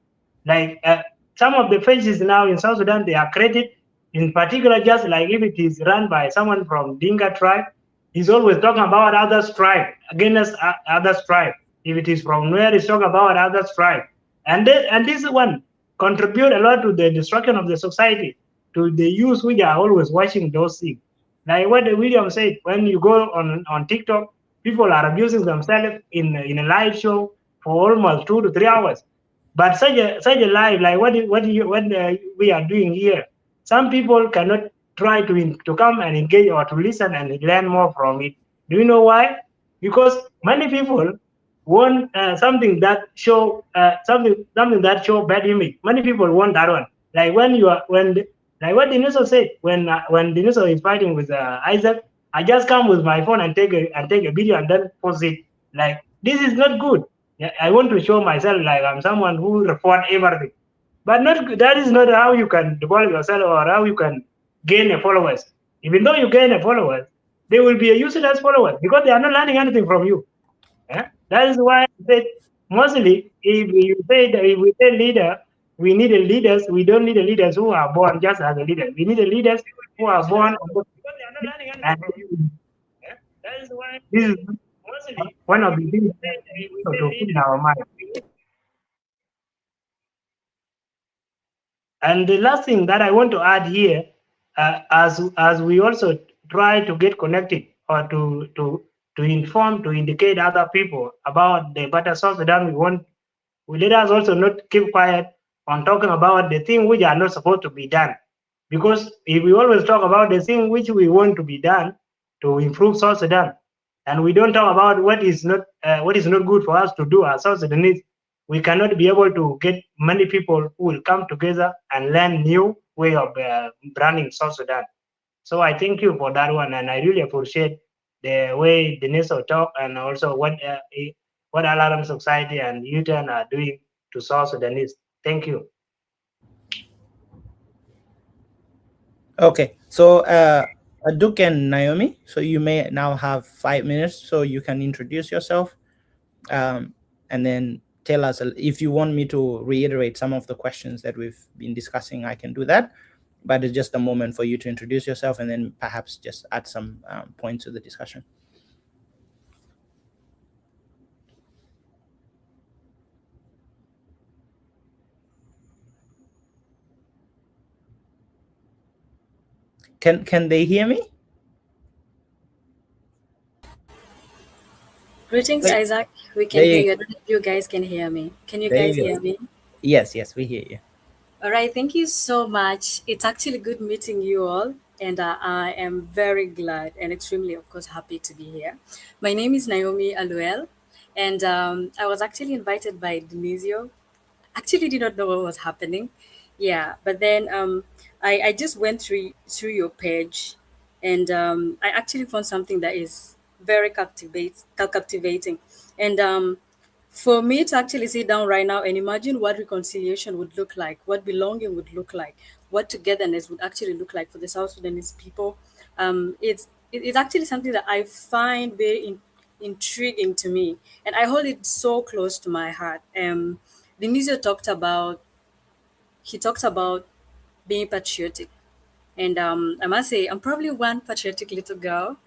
Like, some of the pages now in South Sudan, they are created in particular, just like if it is run by someone from Dinka tribe, he's always talking about other tribe, against other tribe. If it is from where, he's talking about other tribe. And this one contribute a lot to the destruction of the society, to the youth which are always watching those things. Like what William said, when you go on TikTok, people are abusing themselves in a live show for almost 2 to 3 hours. But such a live, like what we are doing here, some people cannot try to come and engage or to listen and learn more from it. Do you know why? Because many people want something that show something that show bad image. Many people want that one. Like like what Dinizio said, when Dinizio is fighting with Isaac, I just come with my phone and take a video and then post it. Like, this is not good. I want to show myself like I'm someone who report everything. But that is not how you can develop yourself or how you can gain a followers. Even though you gain a followers, they will be a useless followers because they are not learning anything from you. That is why I said, mostly, if we say leader, we need a leaders. We don't need a leaders who are born just as a leader. We need a leaders who are born and that is why this is one of the things to put in our mind. And the last thing that I want to add here, as we also try to get connected or to inform, to indicate other people about the better South Sudan we want, let us also not keep quiet on talking about the things which are not supposed to be done. Because if we always talk about the thing which we want to be done to improve South Sudan, and we don't talk about what is not good for us to do as South Sudanese, we cannot be able to get many people who will come together and learn new way of running South Sudan. So I thank you for that one, and I really appreciate the way Dinizio talk, and also what Alaran Society and UTN are doing to South Sudanese. Thank you. Okay, so Duke and Naomi, so you may now have 5 minutes, so you can introduce yourself, and then tell us if you want me to reiterate some of the questions that we've been discussing. I can do that, but it's just a moment for you to introduce yourself and then perhaps just add some points to the discussion. Can they hear me? Greetings, Wait, Isaac. We can there hear you, you. I don't know if you guys can hear me. Can you there guys you hear go. me? Yes, we hear you. All right, thank you so much. It's actually good meeting you all, and I am very glad and extremely, of course, happy to be here. My name is Naomi Aluel, and I was actually invited by Dinizio. Actually, did not know what was happening. Yeah, but then I just went through your page, and I actually found something that is very captivating, and for me to actually sit down right now and imagine what reconciliation would look like, what belonging would look like, what togetherness would actually look like for the South Sudanese people, it's actually something that I find very intriguing to me, and I hold it so close to my heart. Dinizio talked about being patriotic, and I must say I'm probably one patriotic little girl.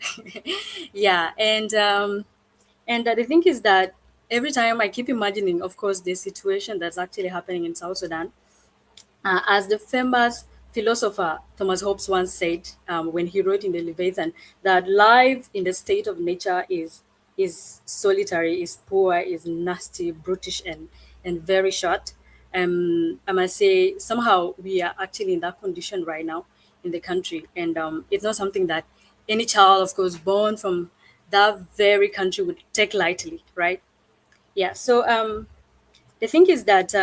Yeah, and the thing is that every time I keep imagining, of course, the situation that's actually happening in South Sudan, as the famous philosopher Thomas Hobbes once said when he wrote in the Leviathan, that life in the state of nature is solitary, is poor, is nasty, brutish, and very short. I must say somehow we are actually in that condition right now in the country, and it's not something that any child, of course, born from that very country would take lightly, right? Yeah. So the thing is that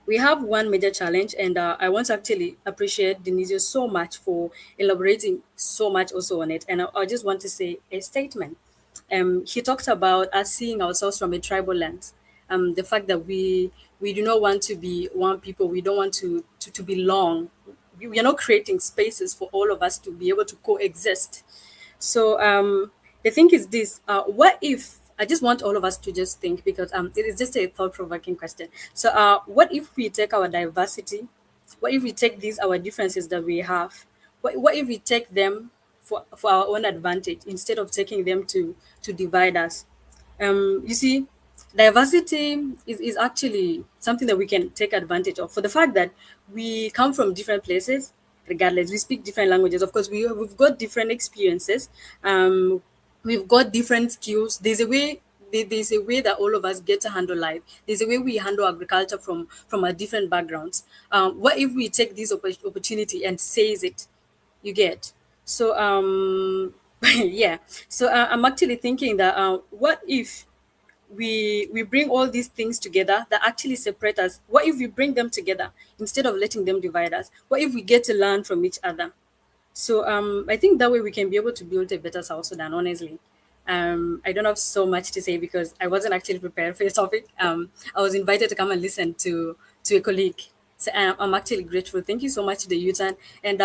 we have one major challenge, and I want to actually appreciate Dinizio so much for elaborating so much also on it. And I just want to say a statement. He talked about us seeing ourselves from a tribal lens. The fact that we do not want to be one people, we don't want to belong. We are not creating spaces for all of us to be able to coexist. So the thing is this: what if I just want all of us to just think, because it is just a thought-provoking question. So what if we take our diversity? What if we take these our differences that we have? What if we take them for our own advantage instead of taking them to divide us? You see, diversity is actually something that we can take advantage of, for the fact that we come from different places. Regardless, we speak different languages. Of course, we've got different experiences. We've got different skills. There's a way that all of us get to handle life. There's a way we handle agriculture from our different backgrounds. What if we take this opportunity and seize it? You get. So yeah. So I'm actually thinking that what if we bring all these things together that actually separate us? What if we bring them together instead of letting them divide us? What if we get to learn from each other? So I think that way we can be able to build a better South Sudan, honestly. I don't have so much to say because I wasn't actually prepared for the topic. I was invited to come and listen to a colleague. So I'm actually grateful. Thank you so much to the Utan. And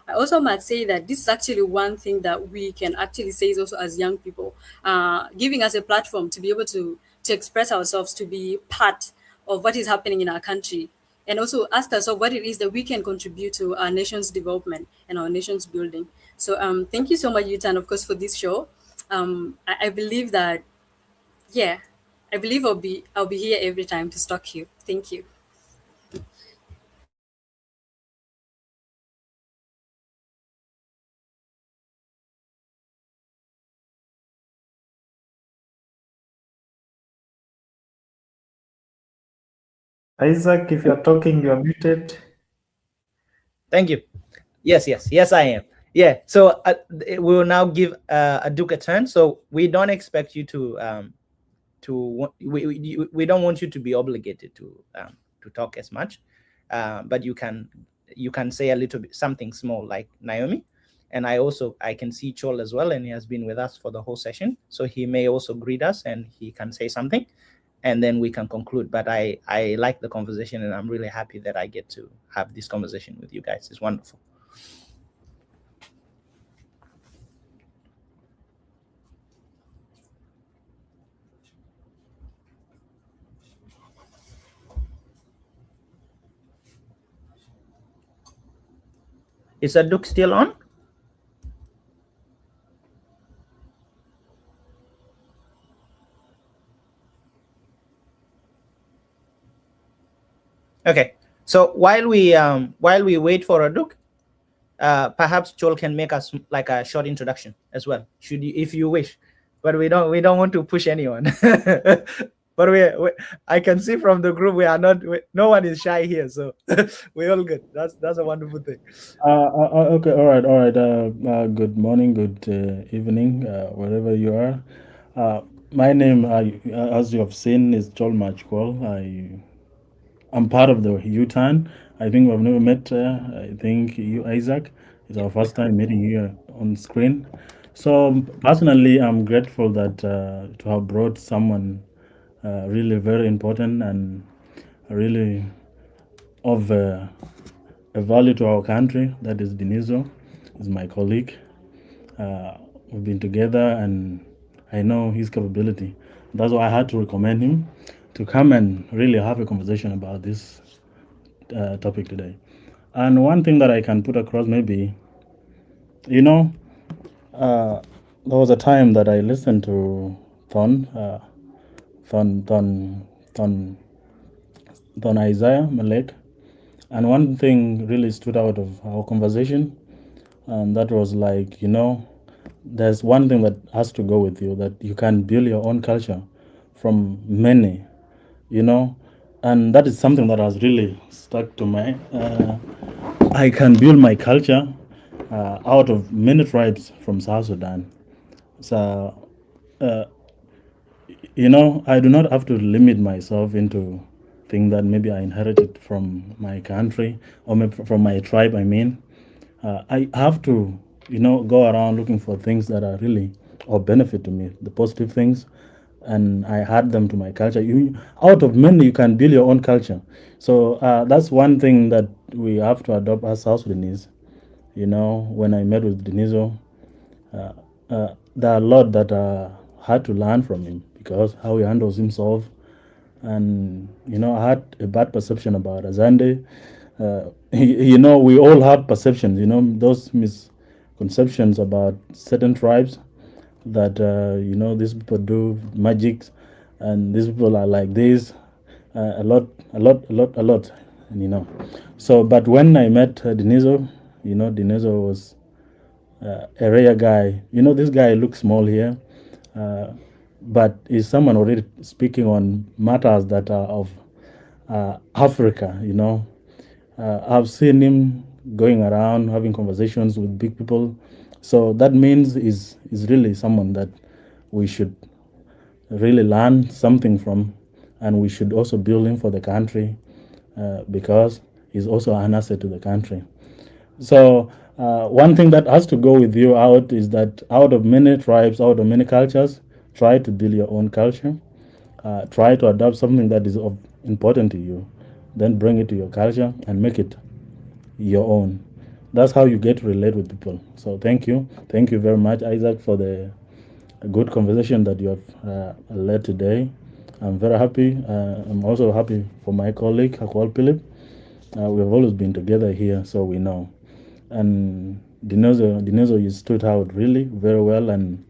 I also might say that this is actually one thing that we can actually say is also as young people, giving us a platform to be able to express ourselves, to be part of what is happening in our country, and also ask ourselves what it is that we can contribute to our nation's development and our nation's building. So thank you so much, Utan, of course, for this show. I believe that, yeah, I believe I'll be here every time to stalk you. Thank you. Isaac, if you're talking, you're muted. Thank you. Yes, I am. Yeah. So we will now give a Duke a turn. So we don't expect you we don't want you to be obligated to talk as much, but you can say a little bit something small like Naomi, And I can see Chol as well, and he has been with us for the whole session, so he may also greet us and he can say something, and then we can conclude. But I like the conversation, and I'm really happy that I get to have this conversation with you guys. It's wonderful. Is that Duke still on? Okay. So while we wait for Aduk, perhaps Joel can make us like a short introduction as well, should you, if you wish. But we don't want to push anyone. But I can see from the group no one is shy here, so we're all good. That's a wonderful thing. Okay, all right. Good morning, good evening, wherever you are. My name, as you have seen, is Joel Machkwal. I'm part of the UTAN. I think we've never met. I think you, Isaac, it's our first time meeting here on screen. So personally, I'm grateful that to have brought someone really very important and really of a value to our country. That is Dinizio, is my colleague. We've been together, and I know his capability. That's why I had to recommend him to come and really have a conversation about this topic today. And one thing that I can put across, maybe, there was a time that I listened to Thon Isaiah Malek, and one thing really stood out of our conversation, and that was like, there's one thing that has to go with you, that you can build your own culture from many, and that is something that has really stuck to my. I can build my culture out of many tribes from South Sudan. So, I do not have to limit myself into things that maybe I inherited from my country or maybe from my tribe. I mean, I have to, go around looking for things that are really of benefit to me, the positive things, and I add them to my culture. Out of many, you can build your own culture. So that's one thing that we have to adopt as South Sudanese. When I met with Dinizio, there are a lot that I had to learn from him, because how he handles himself. And, I had a bad perception about Azande. We all have perceptions, those misconceptions about certain tribes, that, these people do magics, and these people are like this, a lot. And, so, but when I met Dinizio, Dinizio was a rare guy. This guy looks small here, but is someone already speaking on matters that are of Africa. I've seen him going around having conversations with big people, so that means is really someone that we should really learn something from, and we should also build him for the country, because he's also an asset to the country. So one thing that has to go with you out is that out of many tribes, out of many cultures, try to build your own culture. Try to adopt something that is of important to you, then bring it to your culture and make it your own. That's how you get to relate with people. So thank you very much, Isaac, for the good conversation that you have led today. I'm very happy. I'm also happy for my colleague Akwal Philip. We have always been together here, so we know. And Dinizio, you stood out really very well, and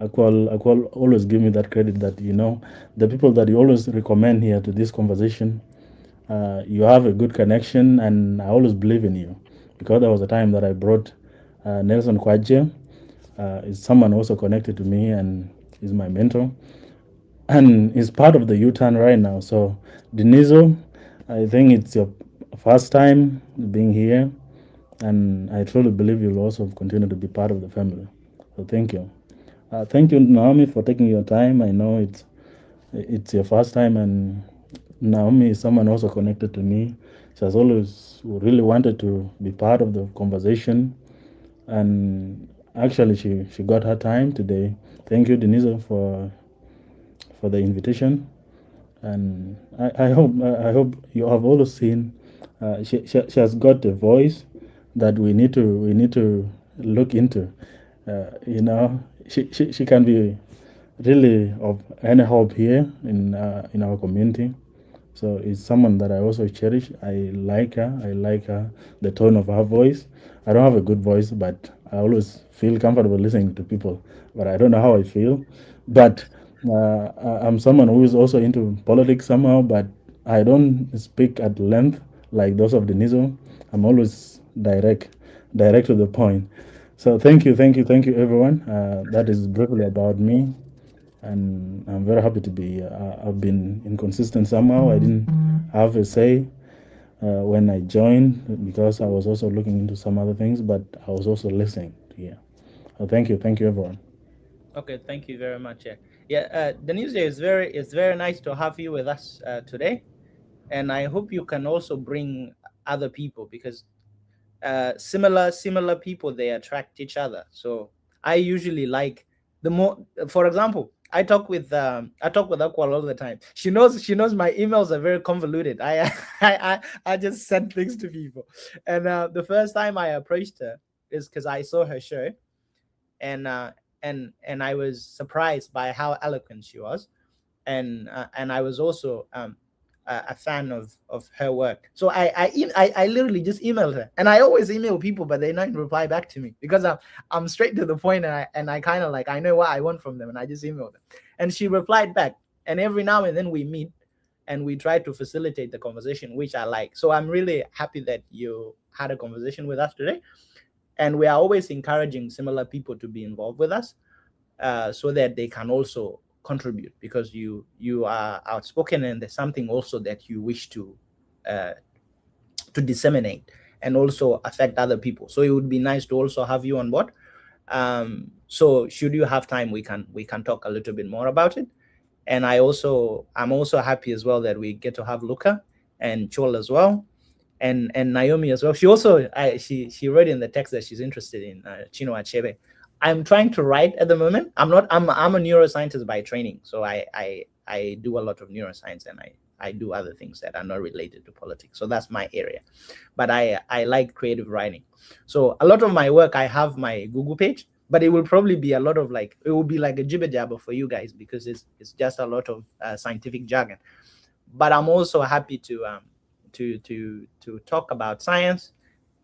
Akwal always give me that credit that, the people that you always recommend here to this conversation, you have a good connection, and I always believe in you, because there was a time that I brought Nelson Kwaje, is someone also connected to me and is my mentor, and is part of the UTAN right now. So Dinizio, I think it's your first time being here, and I truly believe you'll also continue to be part of the family. So thank you. Thank you, Naomi, for taking your time. I know it's your first time, and Naomi is someone also connected to me. She has always really wanted to be part of the conversation, and actually she got her time today. Thank you, Denise, for the invitation, and I hope you have also seen she has got a voice that we need to look into. She can be really of any help here in our community. So it's someone that I also cherish. I like her. I like her, the tone of her voice. I don't have a good voice, but I always feel comfortable listening to people. But I don't know how I feel. But I'm someone who is also into politics somehow, but I don't speak at length like those of Deniso. I'm always direct to the point. So thank you, everyone. That is briefly about me, and I'm very happy to be. I've been inconsistent somehow. I didn't have a say when I joined because I was also looking into some other things, but I was also listening. Yeah. Thank you, everyone. Okay, thank you very much. Yeah. Denise, it's very nice to have you with us today, and I hope you can also bring other people because similar people, they attract each other. So I usually like the more. For example, I talk with Aqua all the time. She knows my emails are very convoluted. I just send things to people, and the first time I approached her is because I saw her show, and I was surprised by how eloquent she was, and I was also a fan of her work. So I literally just emailed her, and I always email people, but they don't reply back to me because I'm straight to the point, and I kind of like I know what I want from them, and I just emailed them, and she replied back, and every now and then we meet, and we try to facilitate the conversation, which I like. So I'm really happy that you had a conversation with us today, and we are always encouraging similar people to be involved with us so that they can also contribute because you are outspoken and there's something also that you wish uh, to disseminate and also affect other people. So it would be nice to also have you on board. So should you have time, we can talk a little bit more about it. And I'm also happy as well that we get to have Luca and Chol as well, and Naomi as well. She wrote in the text that she's interested in Chino Achebe. I'm trying to write at the moment. I'm a neuroscientist by training, so I do a lot of neuroscience, and I do other things that are not related to politics. So that's my area. But I like creative writing. So a lot of my work, I have my Google page, but it will probably be a lot of like it will be like a jibber jabber for you guys because it's just a lot of scientific jargon. But I'm also happy to talk about science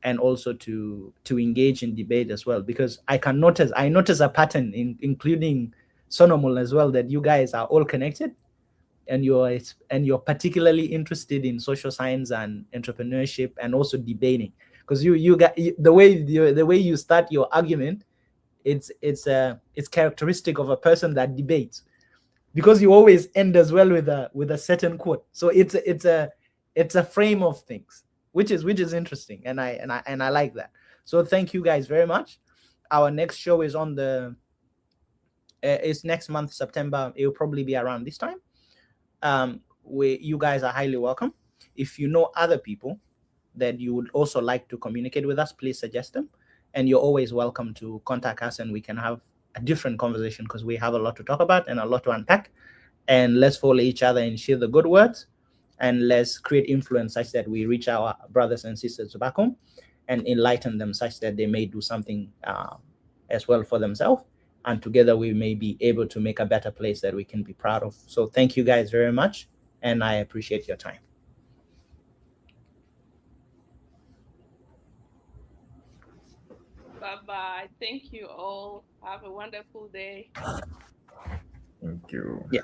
and also to engage in debate as well, because I notice a pattern including Sonomul as well, that you guys are all connected, and you're particularly interested in social science and entrepreneurship and also debating, because you got the way you start your argument, it's characteristic of a person that debates, because you always end as well with a certain quote. So it's a frame of things, which is interesting, and I like that. So thank you guys very much. Our next show is on the is next month, September. It will probably be around this time. You guys are highly welcome. If you know other people that you would also like to communicate with us, please suggest them, and you're always welcome to contact us, and we can have a different conversation because we have a lot to talk about and a lot to unpack. And let's follow each other and share the good words, and let's create influence such that we reach our brothers and sisters back home and enlighten them such that they may do something as well for themselves, and together we may be able to make a better place that we can be proud of. So thank you guys very much, and I appreciate your time. Bye bye. Thank you all. Have a wonderful day. Thank you. Yeah.